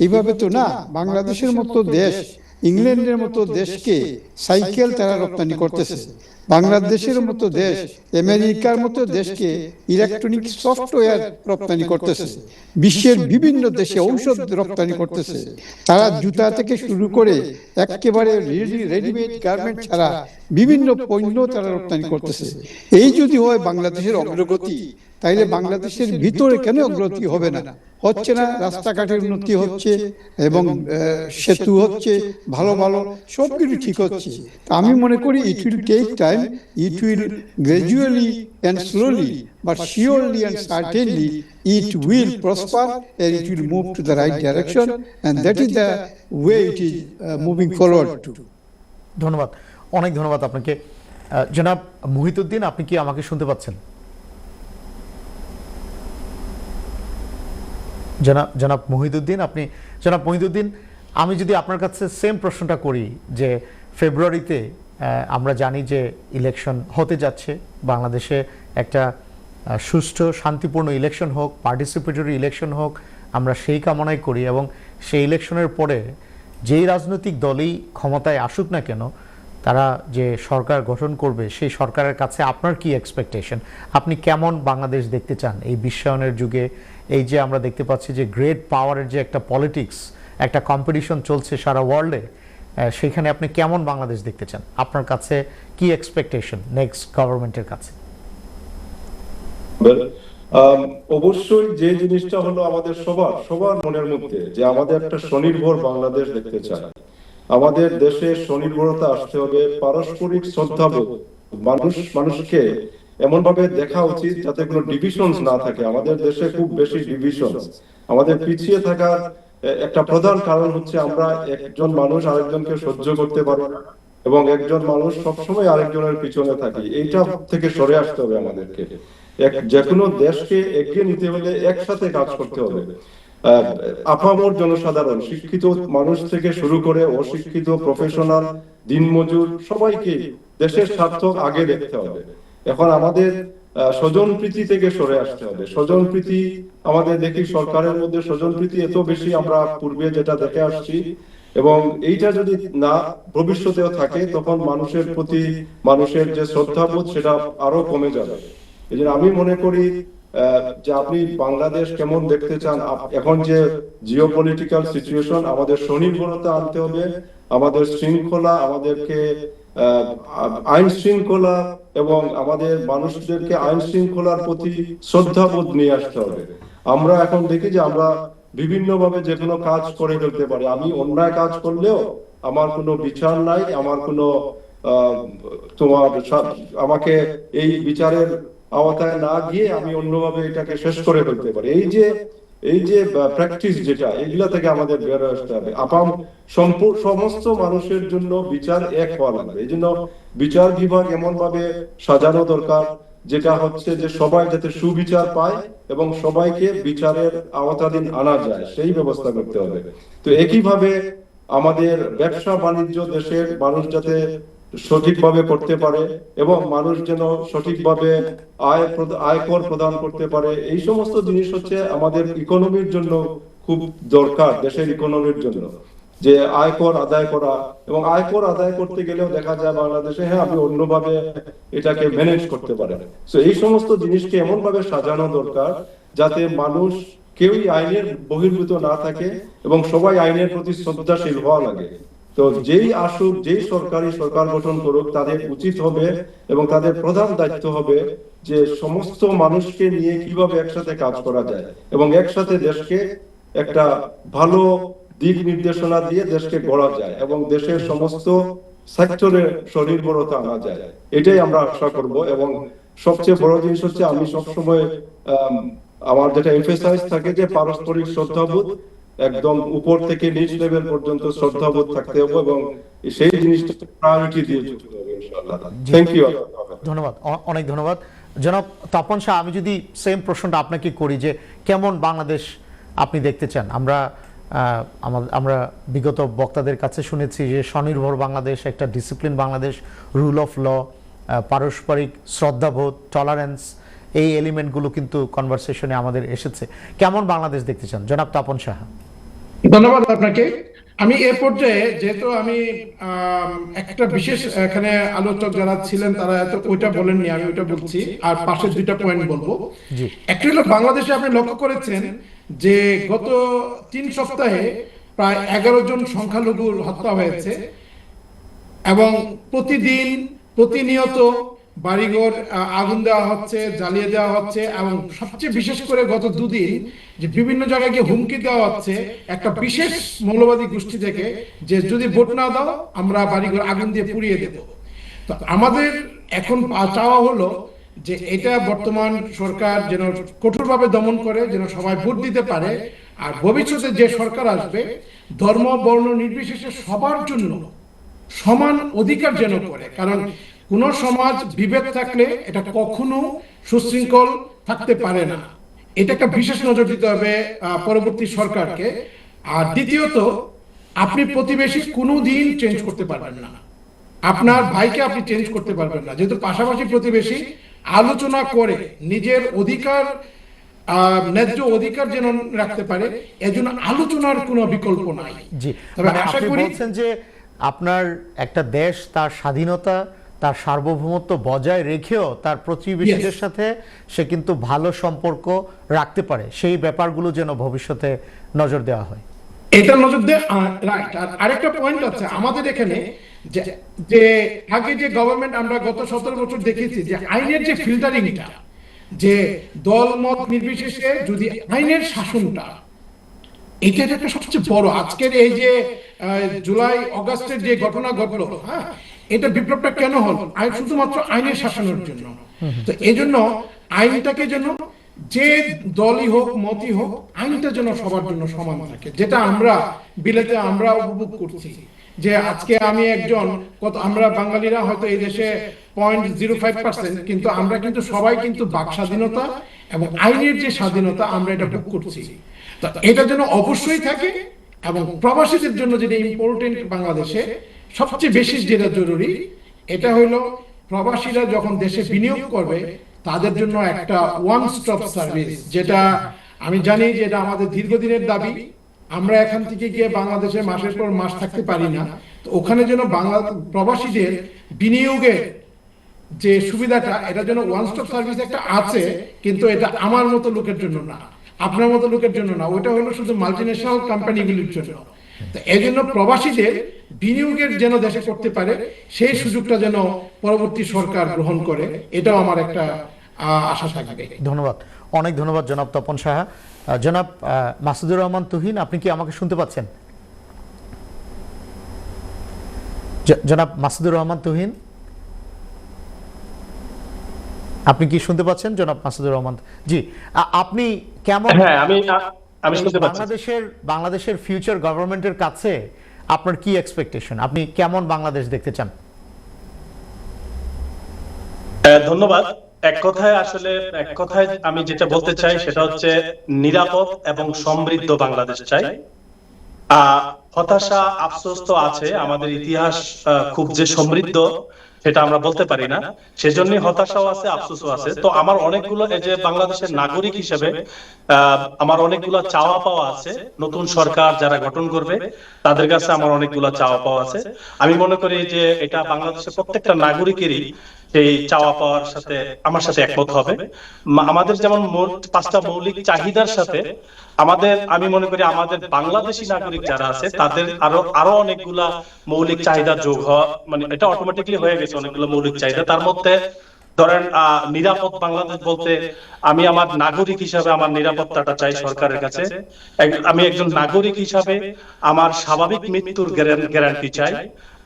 এইভাবে তো না। বাংলাদেশের মতো দেশ, ইংল্যান্ডের মতো দেশকে সাইকেল তারা রপ্তানি করতেছে। বাংলাদেশের মতো দেশ আমেরিকার মতো দেশকে ইলেকট্রনিক সফটওয়্যার রপ্তানি করতেছে। বিশ্বের বিভিন্ন দেশে ঔষধ রপ্তানি করতেছে। তারা জুতা থেকে শুরু করে একেবারে রেডিমেড গার্মেন্ট ছাড়া বিভিন্ন পণ্য তারা রপ্তানি করতেছে। এই যদি হয় বাংলাদেশের অগ্রগতি, তাইলে বাংলাদেশের ভিতরে কেন অগ্রগতি হবে না? হচ্ছে না? রাস্তাঘাটের উন্নতি হচ্ছে এবং সেতু হচ্ছে, ভালো ভালো সবকিছু ঠিক হচ্ছে। আমি মনে করি it will take time, it will gradually and slowly but surely and certainly it will prosper and it will move to the right direction, and that is the way it is moving forward to. ধন্যবাদ, অনেক ধন্যবাদ আপনাকে। জনাব মুহিতুদ্দিন, আপনি কি আমাকে শুনতে পাচ্ছেন? জনাব মুহিতুদ্দিন, আমি যদি আপনার কাছে সেম প্রশ্নটা করি, যে ফেব্রুয়ারিতে আমরা জানি যে ইলেকশন হতে যাচ্ছে, বাংলাদেশে একটা সুষ্ঠু শান্তিপূর্ণ ইলেকশন হোক, পার্টিসিপেটরি ইলেকশন হোক, আমরা সেই কামনাই করি। এবং সেই ইলেকশনের পরে যেই রাজনৈতিক দলই ক্ষমতায় আসুক না কেন, তারা যে সরকার গঠন করবে সেই সরকারের কাছে আপনার কি এক্সপেকটেশন? আপনি কেমন বাংলাদেশ দেখতে চান এই বিশ্বায়নের যুগে? এই যে আমরা দেখতে পাচ্ছি যে গ্রেট পাওয়ারের যে একটা পলিটিক্স, একটা কম্পিটিশন চলছে সারা ওয়ার্ল্ডে, সেখানে আপনি কেমন বাংলাদেশ দেখতে চান? আপনার কাছে কি এক্সপেকটেশন নেক্সট গভর্নমেন্টের কাছে? অবশ্যই যে জিনিসটা হলো আমাদের সবার মনের মধ্যে, যে আমাদের একটা স্বনির্ভর বাংলাদেশ দেখতে চাই। আমাদের দেশে স্বনির্ভরতা আসতে হবে, পারস্পরিক শ্রদ্ধাবোধ, মানুষকে এমন ভাবে দেখা উচিত যাতে কোনো ডিভিশনস না থাকে। আমাদের দেশে খুব বেশি ডিভিশনস, আমাদের পিছিয়ে থাকার একটা প্রধান কারণ হচ্ছে আমরা একজন মানুষ আরেকজনকে সহ্য করতে পারি না, এবং একজন মানুষ সবসময় আরেকজনের পিছনে থাকি। এইটা থেকে সরে আসতে হবে আমাদেরকে। যে কোনো দেশকে এগিয়ে নিতে হলে একসাথে কাজ করতে হবে। আপামর জনসাধারণ, শিক্ষিত মানুষ থেকে শুরু করে অশিক্ষিত, প্রফেশনাল, দিনমজুর, সবাইকে দেশের স্বার্থ আগে দেখতে হবে। এখন আমাদের স্বজনপ্রীতি থেকে সরে আসতে হবে। স্বজনপ্রীতি আমাদের দেখি সরকারের মধ্যে স্বজনপ্রীতি এত বেশি আমরা পূর্বে যেটা দেখে আসছি, এবং এইটা যদি না ভবিষ্যতেও থাকে তখন মানুষের প্রতি মানুষের যে শ্রদ্ধাবোধ সেটা আরো কমে যাবে। এই জন্য আমি মনে করি যে আপনি বাংলাদেশ কেমন দেখতে চান, এখন যে জিওপলিটিক্যাল সিচুয়েশন, আমাদের স্বনির্ভরতা আনতে হবে, আমাদের শৃঙ্খলা, আমাদেরকে আইন শৃঙ্খলা এবং আমাদের মানুষদেরকে আইন শৃঙ্খলার প্রতি শ্রদ্ধাবোধ নিয়ে আসতে হবে। আমরা এখন দেখি যে আমরা বিভিন্ন ভাবে যে কোনো কাজ করে ফেলতে পারি। আমি অন্যায় কাজ করলেও আমার কোনো বিচার নাই, আমার কোনো আমাকে এই বিচারের আওতায় না গিয়ে আমি অন্যভাবে এটাকে শেষ করে ফেলতে পারি। এই যে প্র্যাকটিস যেটা, এগুলা থেকে আমাদের বের আসতে হবে। সমস্ত মানুষের জন্য বিচার এক হওয়া লাগবে। এই জন্য বিচার বিভাগ এমন ভাবে সাজানো দরকার যেটা হচ্ছে যে সবাই যাতে সুবিচার পায় এবং সবাইকে বিচারের আওতাধীন আনা যায়, সেই ব্যবস্থা করতে হবে। তো একইভাবে আমাদের ব্যবসা বাণিজ্য দেশের মানুষ যাতে সঠিকভাবে করতে পারে এবং মানুষ যেন সঠিকভাবে আয়কর প্রদান করতে পারে, এই সমস্ত জিনিস হচ্ছে আমাদের ইকোনমির জন্য খুব দরকার। দেশের ইকোনমির জন্য যে আয়কর আদায় করা, এবং আয়কর আদায় করতে গেলেও দেখা যায় বাংলাদেশে আপনি অন্যভাবে এটাকে ম্যানেজ করতে পারেন। তো এই সমস্ত জিনিসকে এমন ভাবে সাজানো দরকার যাতে মানুষ কেউই আইনের বহির্ভূত না থাকে এবং সবাই আইনের প্রতি শ্রদ্ধাশীল হওয়া লাগে। তো যেই আসুক, যেই সরকার গঠন করুক, তাদের উচিত হবে এবং তাদের প্রধান দায়িত্ব হবে যে সমস্ত মানুষকে নিয়ে কিভাবে একসাথে কাজ করা যায় এবং একসাথে দেশকে একটা ভালো দিক নির্দেশনা দিয়ে দেশকে গড়া যায় এবং দেশের সমস্ত সেক্টরে স্বনির্ভরতা আনা যায়। এটাই আমরা আশা করব। এবং সবচেয়ে বড় জিনিস হচ্ছে, আমি সবসময় আমার যেটা এমফেসাইজ থাকে যে পারস্পরিক শ্রদ্ধাবোধ, একদম উপর থেকে নিচ লেভেল পর্যন্ত শ্রদ্ধাবোধ থাকতে হবে এবং সেই জিনিসটা প্রায়োরিটি দিয়ে চলতে হবে ইনশাআল্লাহ। Thank you. ধন্যবাদ, অনেক ধন্যবাদ জনাব তপন শাহ। আমি যদি সেম প্রশ্নটা আপনাকে করি যে কেমন বাংলাদেশ আপনি দেখতে চান? আমরা বিগত বক্তাদের কাছে শুনেছি যে স্বনির্ভর বাংলাদেশ, একটা discipline Bangladesh, rule of law, পারস্পরিক শ্রদ্ধাবোধ, টলারেন্স, এই এলিমেন্টগুলো কিন্তু কনভারসেশনে আমাদের এসেছে। কেমন বাংলাদেশ দেখতে চান জনাব তপন শাহ? ধন্যবাদ আপনাকে। আমি এ পর্যায়ে, যেহেতু আমি একটা বিশেষ এখানে আলোচক যারা ছিলেন তারা ওইটা বলেননি, আমি ওইটা বলছি, আর পাশের দুইটা পয়েন্ট বলবো। একটা হলো বাংলাদেশে আপনি লক্ষ্য করেছেন যে গত 3 সপ্তাহে প্রায় 11 জন সংখ্যালঘুর হত্যা হয়েছে এবং প্রতিনিয়ত বাড়িঘর আগুন দেওয়া হচ্ছে, জ্বালিয়ে দেওয়া হচ্ছে, এবং সবচেয়ে বিশেষ করে গত 2 দিন যে বিভিন্ন জায়গায় গিয়ে হুমকি দেওয়া হচ্ছে একটা বিশেষ মৌলবাদী গোষ্ঠী থেকে যে যদি ভোট না দাও আমরা বাড়িঘর আগুন দিয়ে পুড়িয়ে দেব। তো আমাদের এখন চাওয়া হলো যে এটা বর্তমান সরকার যেন কঠোরভাবে দমন করে, যেন সবাই ভোট দিতে পারে, আর ভবিষ্যতে যে সরকার আসবে ধর্ম বর্ণ নির্বিশেষে সবার জন্য সমান অধিকার যেন করে। কারণ কোন সমাজ বিভেদ থাকলে এটা কখনো সুশৃঙ্খল থাকতে পারে না। এটা একটা বিশেষ নজর দিতে হবে পরবর্তী সরকারকে। আর দ্বিতীয়ত, আপনি প্রতিবেশী কোনোদিন চেঞ্জ করতে পারবেন না, আপনার ভাইকে আপনি চেঞ্জ করতে পারবেন না, যেহেতু পাশাপাশি প্রতিবেশী। আলোচনা করে নিজের অধিকার ন্যায্য অধিকার যেন রাখতে পারে, এজন্য আলোচনার কোনো বিকল্প নাই। জি, তবে মানে আশা আপনি করি বলছেন যে আপনার একটা দেশ তার স্বাধীনতা, তার সার্বভৌমত্ব বজায় রেখেও তার প্রতিবেশীদের সাথে সে কিন্তু ভালো সম্পর্ক রাখতে পারে, সেই ব্যাপারগুলো যেন ভবিষ্যতে নজর দেওয়া হয়। এটা নজর দিয়ে রাইট। আর আরেকটা পয়েন্ট আছে আমাদের এখানে, যে আগে যে গভর্নমেন্ট আমরা গত 17 বছর দেখেছি যে আইনের যে ফিল্টারিংটা, যে দল মত নির্বিশেষে যদি আইনের শাসনটা, এটা একটা সবচেয়ে বড় আজকের এই যে জুলাই অগাস্টের যে ঘটনা ঘটলো, হ্যাঁ, এটা বিপ্লবটা কেন হলো? শুধুমাত্র আইনের শাসনের জন্য। তো এই জন্য আইনটাকে যেন, যে দলই হোক মতই হোক, আইনটা যেন সবার জন্য সমান থাকে, যেটা আমরা বিলেতে আমরা উপভোগ করছি। যে আজকে আমি একজন, কত আমরা বাঙালিরা হয়তো এই দেশে 0.05%, কিন্তু আমরা কিন্তু সবাই কিন্তু বাক স্বাধীনতা এবং আইনের যে স্বাধীনতা আমরা এটা ভোগ করছি। তো এটা যেন অবশ্যই থাকে। এবং প্রবাসীদের জন্য যেটা ইম্পর্টেন্ট বাংলাদেশে সবচেয়ে বেশি যেটা জরুরি, এটা হলো প্রবাসীরা যখন দেশে বিনিয়োগ করবে তাদের জন্য একটা ওয়ান স্টপ সার্ভিস, যেটা আমি জানি যে এটা আমাদের দীর্ঘদিনের দাবি। আমরা এখান থেকে গিয়ে বাংলাদেশে মাসের পর মাস থাকতে পারি না, তো ওখানে যেন বাংলা প্রবাসীদের বিনিয়োগের যে সুবিধাটা, এটা যেন ওয়ান স্টপ সার্ভিস একটা আছে, কিন্তু এটা আমার মতো লোকের জন্য না, আপনার মতো লোকের জন্য না, ওটা হলো শুধু মাল্টিন্যাশনাল কোম্পানিগুলির জন্য। তো এই জন্য প্রবাসীদের বিনিয়োগের যেন দেশে করতে পারে, সেই সুযোগটা যেন পরবর্তী সরকার গ্রহণ করে, এটাও আমার একটা আশা থাকবে। ধন্যবাদ, অনেক ধন্যবাদ জনাব তপন সাহা। জনাব মাসুদুর রহমান তুহিন, আপনি কি আমাকে শুনতে পাচ্ছেন? জনাব মাসুদুর রহমান তুহিন, আপনি কি শুনতে পাচ্ছেন? জনাব মাসুদুর রহমান, জি, আপনি কেমন, হ্যাঁ, আমি শুনতে পাচ্ছি। বাংলাদেশের ফিউচার গভর্নমেন্টের কাছে আপনার কি এক্সপেকটেশন? আপনি কেমন বাংলাদেশ দেখতে চান? ধন্যবাদ। এক কথায় আমি যেটা বলতে চাই সেটা হচ্ছে নিরাপদ এবং সমৃদ্ধ বাংলাদেশ চাই। হতাশা, আফসোস তো আছে, আমাদের ইতিহাস খুব যে সমৃদ্ধ সেটা আমরা বলতে পারি না, সেজন্যই হতাশাও আছে, আফসোসও আছে। তো আমার অনেকগুলো, এই যে বাংলাদেশের নাগরিক হিসেবে আমার অনেকগুলো চাওয়া পাওয়া আছে। নতুন সরকার যারা গঠন করবে তাদের কাছে আমার অনেকগুলো চাওয়া পাওয়া আছে। আমি মনে করি যে এটা বাংলাদেশের প্রত্যেকটা নাগরিকেরই সেই চাওয়া পাওয়ার সাথে আমার সাথে একমত হবে। আমাদের যেমন মোট 5টা মৌলিক চাহিদার সাথে আমি মনে করি আমাদের বাংলাদেশি নাগরিক যারা আছে তাদের আরো অনেকগুলা মৌলিক চাহিদা যোগ হওয়া, মানে এটা অটোমেটিক্যালি হয়ে গেছে অনেকগুলো মৌলিক চাহিদা। তার মধ্যে ধরেন নিরাপদ বাংলাদেশ বলতে আমি আমার নাগরিক হিসাবে আমার নিরাপত্তাটা চাই সরকারের কাছে। আমি একজন নাগরিক হিসাবে আমার স্বাভাবিক মৃত্যুর গ্যারান্টি চাই।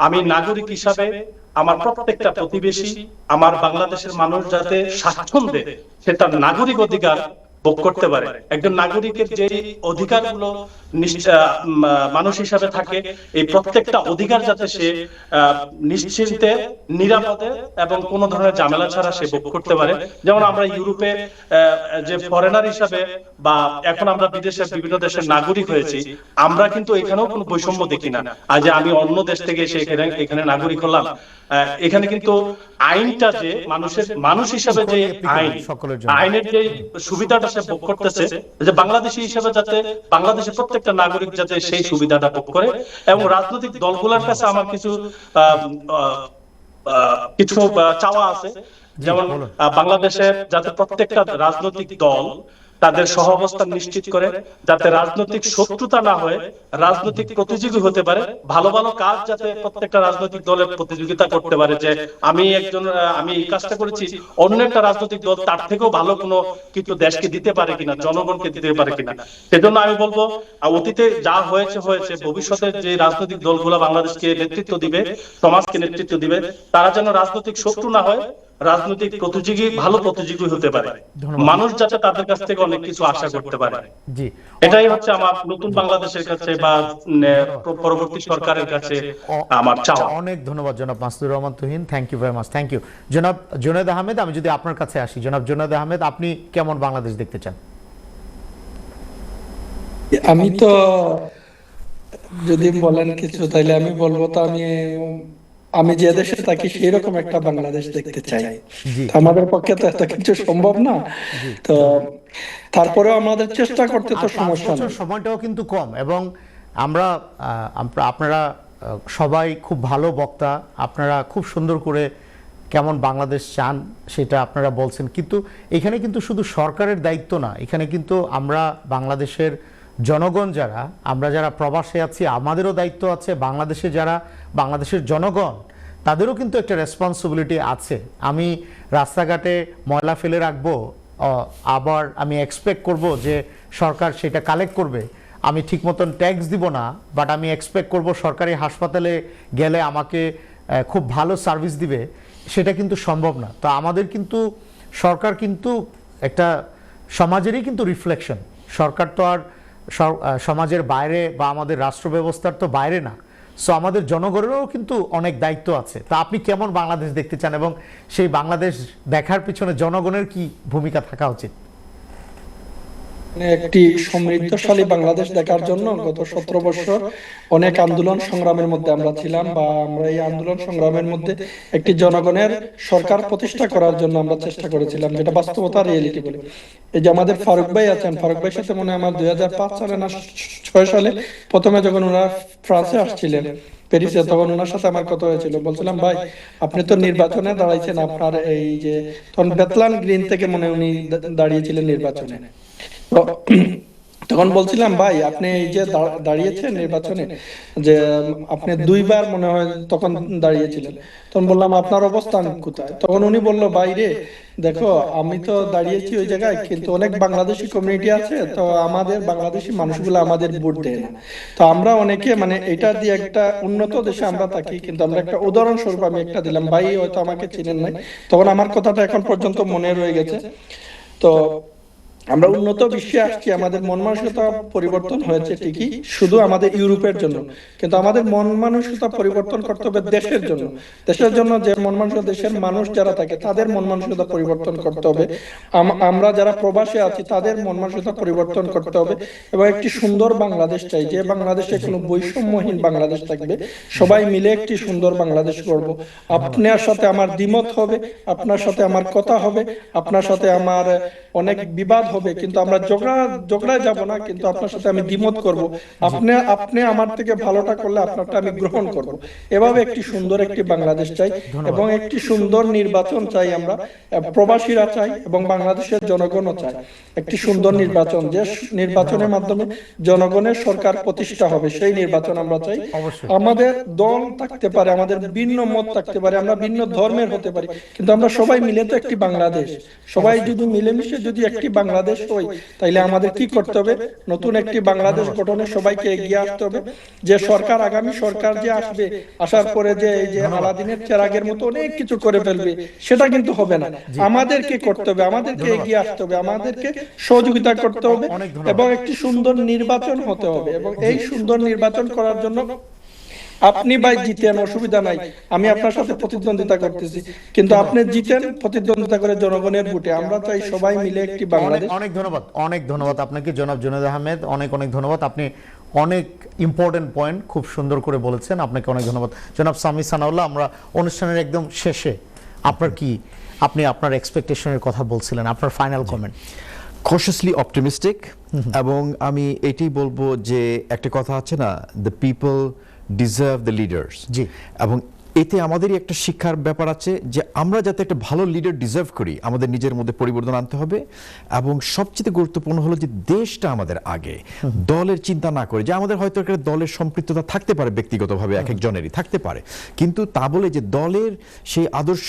আমি নাগরিক হিসাবে আমার প্রত্যেকটা প্রতিবেশী, আমার বাংলাদেশের মানুষ যাতে স্বাচ্ছন্দ্যে সে তার নাগরিক অধিকার ভোগ করতে পারে। একজন নাগরিকের যে অধিকারগুলো মানুষ হিসাবে থাকে, এই প্রত্যেকটা অধিকার যাতে সে নিশ্চিন্তে, নিরাপদে এবং কোন ধরনের ঝামেলা ছাড়া সে ভোগ করতে পারে। যেমন আমরা ইউরোপে যে ফরেনার হিসাবে বা এখন আমরা বিদেশের বিভিন্ন দেশের নাগরিক হয়েছি, আমরা কিন্তু এখানেও কোনো বৈষম্য দেখি না। আর যে আমি অন্য দেশ থেকে এসে এখানে নাগরিক হলাম, এখানে কিন্তু আইনটা যে মানুষ হিসাবে যে আইনের যে সুবিধাটা সে ভোগ করতেছে, যে বাংলাদেশী হিসাবে যাতে বাংলাদেশের প্রত্যেকটা নাগরিক যাতে সেই সুবিধাটা ভোগ করে। এবং রাজনৈতিক দলগুলোর কাছে আমার কিছু চাওয়া আছে, যেমন বাংলাদেশের যাতে প্রত্যেকটা রাজনৈতিক দল তাদের সহাবস্থান নিশ্চিত করে, যাতে রাজনৈতিক শত্রুতা না হয়ে রাজনৈতিক প্রতিযোগী হতে পারে, ভালো ভালো কাজ যাতে প্রত্যেকটা রাজনৈতিক দলের প্রতিযোগিতা করতে পারে, যে আমি এই কাজটা করেছি, অন্য একটা রাজনৈতিক দল তার থেকেও ভালো কোনো কিছু দেশকে দিতে পারে কিনা, জনগণকে দিতে পারে কিনা। সেজন্য আমি বলবো অতীতে যা হয়েছে, ভবিষ্যতে যে রাজনৈতিক দলগুলো বাংলাদেশকে নেতৃত্ব দিবে, সমাজকে নেতৃত্ব দিবে, তারা যেন রাজনৈতিক শত্রু না হয়, রাজনৈতিক প্রতিযোগী, ভালো প্রতিযোগী হতে পারে, মানুষ যাতে তাদের কাছ থেকে অনেক কিছু আশা করতে পারে। জি, এটাই হচ্ছে আমার নতুন বাংলাদেশের কাছে বা পরবর্তী সরকারের কাছে আমার চাওয়া। অনেক ধন্যবাদ জনাব Masudur Rahman Tuhin, thank you very much, thank you. জনাব জুনায়েদ আহমেদ, আমি যদি আপনার কাছে আসি, জনাব জুনায়েদ আহমেদ, আপনি কেমন বাংলাদেশ দেখতে চান? আমি তো যদি বলেন কিছু তাইলে আমি বলবো, তো আমি যে দেশে থাকি সেই রকম একটা বাংলাদেশ দেখতে চাই। জি। তো আমাদের পক্ষে তো এত কিছু সম্ভব না, তো তারপরেও আমাদের চেষ্টা করতে তো আর 5 সমস্যা বছর নেই। সময়টাও কিন্তু কম, এবং আমরা আপনারা সবাই খুব ভালো বক্তা, আপনারা খুব সুন্দর করে কেমন বাংলাদেশ চান সেটা আপনারা বলছেন, কিন্তু এখানে কিন্তু শুধু সরকারের দায়িত্ব না, এখানে কিন্তু আমরা বাংলাদেশের জনগণ যারা, আমরা যারা প্রবাসে আছি আমাদেরও দায়িত্ব আছে, বাংলাদেশে যারা বাংলাদেশের জনগণ তাদেরও কিন্তু একটা রেসপন্সিবিলিটি আছে। আমি রাস্তাঘাটে ময়লা ফেলে রাখবো, আবার আমি এক্সপেক্ট করব যে সরকার সেটা কালেক্ট করবে, আমি ঠিক মতন ট্যাক্স দিব না, বাট আমি এক্সপেক্ট করব সরকারি হাসপাতালে গেলে আমাকে খুব ভালো সার্ভিস দিবে, সেটা কিন্তু সম্ভব না। তো আমাদের কিন্তু সরকার কিন্তু একটা সমাজেরই কিন্তু রিফ্লেকশন, সরকার তো আর সমাজের বাইরে বা আমাদের রাষ্ট্র ব্যবস্থার তো বাইরে না। সো আমাদের জনগণেরও কিন্তু অনেক দায়িত্ব আছে। তা আপনি কেমন বাংলাদেশ দেখতে চান, এবং সেই বাংলাদেশ দেখার পিছনে জনগণের কি ভূমিকা থাকা উচিত? একটি সমৃদ্ধশালী বাংলাদেশ দেখার জন্য গত 17 বছর অনেক আন্দোলন সংগ্রামের মধ্যে আমরা ছিলাম, বা আমরা এই আন্দোলন সংগ্রামের মধ্যে একটি জনগণের সরকার প্রতিষ্ঠা করার জন্য আমরা চেষ্টা করেছিলাম, যেটা বাস্তবতা, রিয়েলিটি বলে। এই যে আমাদের ফারুক ভাই আছেন, ফারুক ভাইয়ের সাথে মনে হয় আমার 2005 সালে না 6 সালে প্রথমে যখন ওনারা ফ্রান্সে আসছিলেন প্যারিসে, তখন ওনার সাথে আমার কথা হয়েছিল। বলছিলাম, ভাই আপনি তো নির্বাচনে দাঁড়াইছেন, আপনার এই যে তখন বেতলান গ্রিন থেকে মনে হয় উনি দাঁড়িয়েছিলেন নির্বাচনে। তো তখন বলছিলাম, ভাই আপনি এই যে দাঁড়িয়েছেন নির্বাচনে, যে আপনি 2 বার মনে হয় তখন দাঁড়িয়েছিলেন, তখন বললাম আপনার অবস্থান কোথায়? তখন উনি বললো, বাইরে দেখো আমি তো দাঁড়িয়েছি ওই জায়গায়, কিন্তু অনেক বাংলাদেশি কমিউনিটি আছে, তো আমাদের বাংলাদেশি মানুষগুলো আমাদের ভোট দেয় না। তো আমরা অনেকে মানে এটা দিয়ে একটা উন্নত দেশে আমরা থাকি, কিন্তু আমরা একটা উদাহরণস্বরূপ আমি একটা দিলাম, ভাই হয়তো আমাকে চিনেন নাই, তখন আমার কথাটা এখন পর্যন্ত মনে রয়ে গেছে। তো আমরা উন্নত বিশ্বে আসছি, আমাদের মন মানসিকতা পরিবর্তন হয়েছে ঠিকই, শুধু আমাদের ইউরোপের জন্য, কিন্তু আমাদের মন মানসিকতা পরিবর্তন করতে হবে দেশের জন্য। দেশের জন্য যে মন মানসিকতা, দেশের মানুষ যারা থাকে তাদের মন মানসিকতা পরিবর্তন করতে হবে। আমরা যারা প্রবাসে আছি তাদের মন মানসিকতা পরিবর্তন করতে হবে, এবং একটি সুন্দর বাংলাদেশ চাই, যে বাংলাদেশে কোনো বৈষম্যহীন বাংলাদেশ থাকবে, সবাই মিলে একটি সুন্দর বাংলাদেশ করব। আপনার সাথে আমার দ্বিমত হবে, আপনার সাথে আমার কথা হবে, আপনার সাথে আমার অনেক বিবাদ হবে, কিন্তু আমরা ঝগড়ায় যাব না, কিন্তু আপনার সাথে আমি দ্বিমত করব। আপনি আমার থেকে ভালোটা করলে আপনারটা আমি গ্রহণ করব। এভাবে একটি সুন্দর একটি বাংলাদেশ চাই, এবং একটি সুন্দর নির্বাচন চাই আমরা, প্রবাসীরা চাই এবং বাংলাদেশের জনগণও চাই একটি সুন্দর নির্বাচন, যে নির্বাচনের মাধ্যমে জনগণের সরকার প্রতিষ্ঠা হবে, সেই নির্বাচন আমরা চাই। আমাদের দল থাকতে পারে, আমাদের ভিন্ন মত থাকতে পারে, আমরা ভিন্ন ধর্মের হতে পারি, কিন্তু আমরা সবাই মিলে তো একটি বাংলাদেশ। সবাই যদি মিলেমিশে যদি একটি বাংলাদেশ হই, তাইলে আমাদের কি করতে হবে? নতুন একটি বাংলাদেশ গঠনে সবাইকে এগিয়ে আসতে হবে। যে সরকার, আগামী সরকার যে আসবে, আসার পরে যে এই যে আলাদিনের চেরাগের মতো অনেক কিছু করে ফেলবে, সেটা কিন্তু হবে না। আমাদেরকে করতে হবে, আমাদেরকে এগিয়ে আসতে হবে, আমাদেরকে সহযোগিতা করতে হবে, এবং একটি সুন্দর নির্বাচন হতে হবে। এবং এই সুন্দর নির্বাচন করার জন্য আপনি ভাই জিতেন, অসুবিধা নাই, আমি আপনার সাথে প্রতিদ্বন্দ্বিতা করতেছি, কিন্তু আপনি জিতেন প্রতিদ্বন্দ্বিতা করে জনগণের ভোটে। আমরা চাই সবাই মিলে একটি বাংলাদেশ। অনেক ধন্যবাদ আপনাকে জনাব জুনেদ আহমেদ, অনেক ধন্যবাদ। আপনি অনেক ইম্পর্টেন্ট পয়েন্ট খুব সুন্দর করে বলেছেন, আপনাকে অনেক ধন্যবাদ। জনাব সামি সানাউল্লাহ, আমরা অনুষ্ঠানের একদম শেষে আপনি আপনার এক্সপেকটেশনের কথা বলছিলেন, আপনার ফাইনাল কমেন্ট। cautiously optimistic, এবং আমি এটাই বলবো যে একটা কথা আছে না, the people deserve the leaders, জি, এবং এতে আমাদেরই একটা শিক্ষার ব্যাপার আছে, যে আমরা যাতে একটা ভালো লিডার ডিজার্ভ করি, আমাদের নিজের মধ্যে পরিবর্তন আনতে হবে। এবং সবচেয়ে গুরুত্বপূর্ণ হলো যে দেশটা আমাদের আগে, দলের চিন্তা না করে, যে আমাদের হয়তো একটা দলের সম্পৃক্ততা থাকতে পারে ব্যক্তিগতভাবে, এক একজনেরই থাকতে পারে, কিন্তু তা বলে যে দলের সেই আদর্শ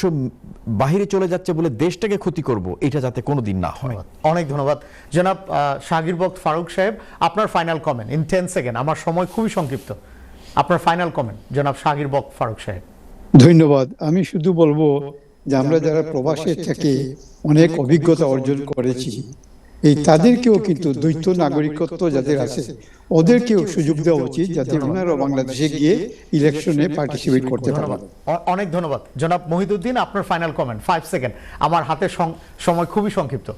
বাহিরে চলে যাচ্ছে বলে দেশটাকে ক্ষতি করব, এটা যাতে কোনোদিন না হয়। অনেক ধন্যবাদ। জনাব শাহগীর বক্ত ফারুক সাহেব, আপনার ফাইনাল কমেন্ট ইন 10 সেকেন্ড, আমার সময় খুবই সংক্ষিপ্ত, আপনার ফাইনাল কমেন্ট জনাব শাহগীর বক্ত ফারুক সাহেব। ধন্যবাদ। আমি শুধু বলবো যে আমরা যারা প্রবাসে থেকে অনেক অভিজ্ঞতা অর্জন করেছি, এই তাদেরকেও কিন্তু দ্বৈত নাগরিকত্ব যাদের আছে ওদেরকেও সুযোগ দেওয়া উচিত, যাতে ওনারা বাংলাদেশে গিয়ে ইলেকশনে পার্টিসিপেট করতে পারেন। অনেক ধন্যবাদ। জনাব মহিদুদ্দিন, আপনার ফাইনাল কমেন্ট 5 সেকেন্ড, আমার হাতে সময় খুবই সংক্ষিপ্ত।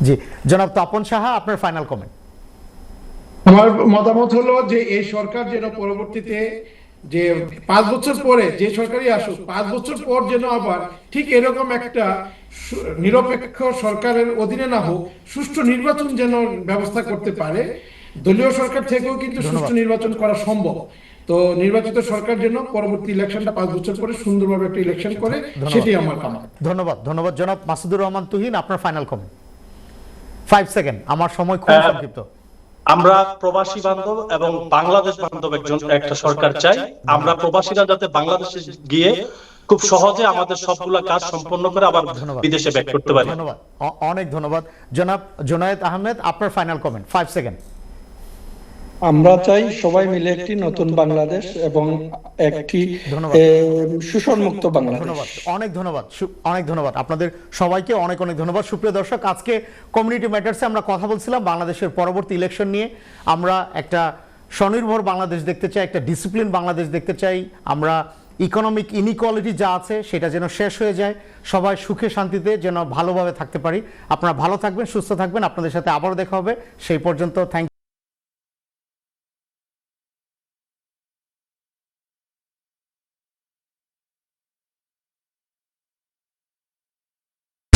জি, জনাব তপন সাহা, আপনার ফাইনাল কমেন্ট। আমার মতামত হলো যে এই সরকার যেন পরবর্তীতে যে 5 বছর পরে যে সরকারই আসুক 5 বছর পর যেন আবার ঠিক এরকম একটা নিরপেক্ষ সরকারের অধীনে না হোক, সুষ্ঠু নির্বাচন যেন ব্যবস্থা করতে পারে। দলীয় সরকার থেকেও কিন্তু সুষ্ঠু নির্বাচন করা সম্ভব। তো নির্বাচিত সরকার যেন পরবর্তী ইলেকশনটা 5 বছর পরে সুন্দরভাবে একটা ইলেকশন করে, সেটাই আমার কামনা। ধন্যবাদ ধন্যবাদ জনাব মাসুদুর রহমান তুহিন, আপনার ফাইনাল কমেন্ট। 5 সেকেন্ড, আমার সময় খুব সংক্ষিপ্ত। আমরা প্রবাসী বান্ধব এবং বাংলাদেশ বান্ধব একটা সরকার চাই। আমরা প্রবাসীরা যাতে বাংলাদেশে গিয়ে খুব সহজে আমাদের সবগুলা কাজ সম্পন্ন করে আবার বিদেশে ব্যাক করতে পারি। ধন্যবাদ, অনেক ধন্যবাদ। জনাব জুনায়েদ আহমেদ, আপনার ফাইনাল কমেন্ট। 5 সেকেন্ড। আমরা চাই সবাই মিলে একটি নতুন বাংলাদেশ এবং একটি শোষণমুক্ত বাংলাদেশ। ধন্যবাদ, অনেক ধন্যবাদ, অনেক ধন্যবাদ আপনাদের সবাইকে, অনেক অনেক ধন্যবাদ। সুপ্রিয় দর্শক, আজকে কমিউনিটি ম্যাটার্সে আমরা কথা বলছিলাম বাংলাদেশের পরবর্তী ইলেকশন নিয়ে। আমরা একটা স্বনির্ভর বাংলাদেশ দেখতে চাই, একটা ডিসিপ্লিন বাংলাদেশ দেখতে চাই। আমরা ইকোনমিক ইনইকুয়ালিটি যা আছে সেটা যেন শেষ হয়ে যায়, সবাই সুখে শান্তিতে যেন ভালোভাবে থাকতে পারি। আপনারা ভালো থাকবেন, সুস্থ থাকবেন, আপনাদের সাথে আবারও দেখা হবে। সেই পর্যন্ত থ্যাংক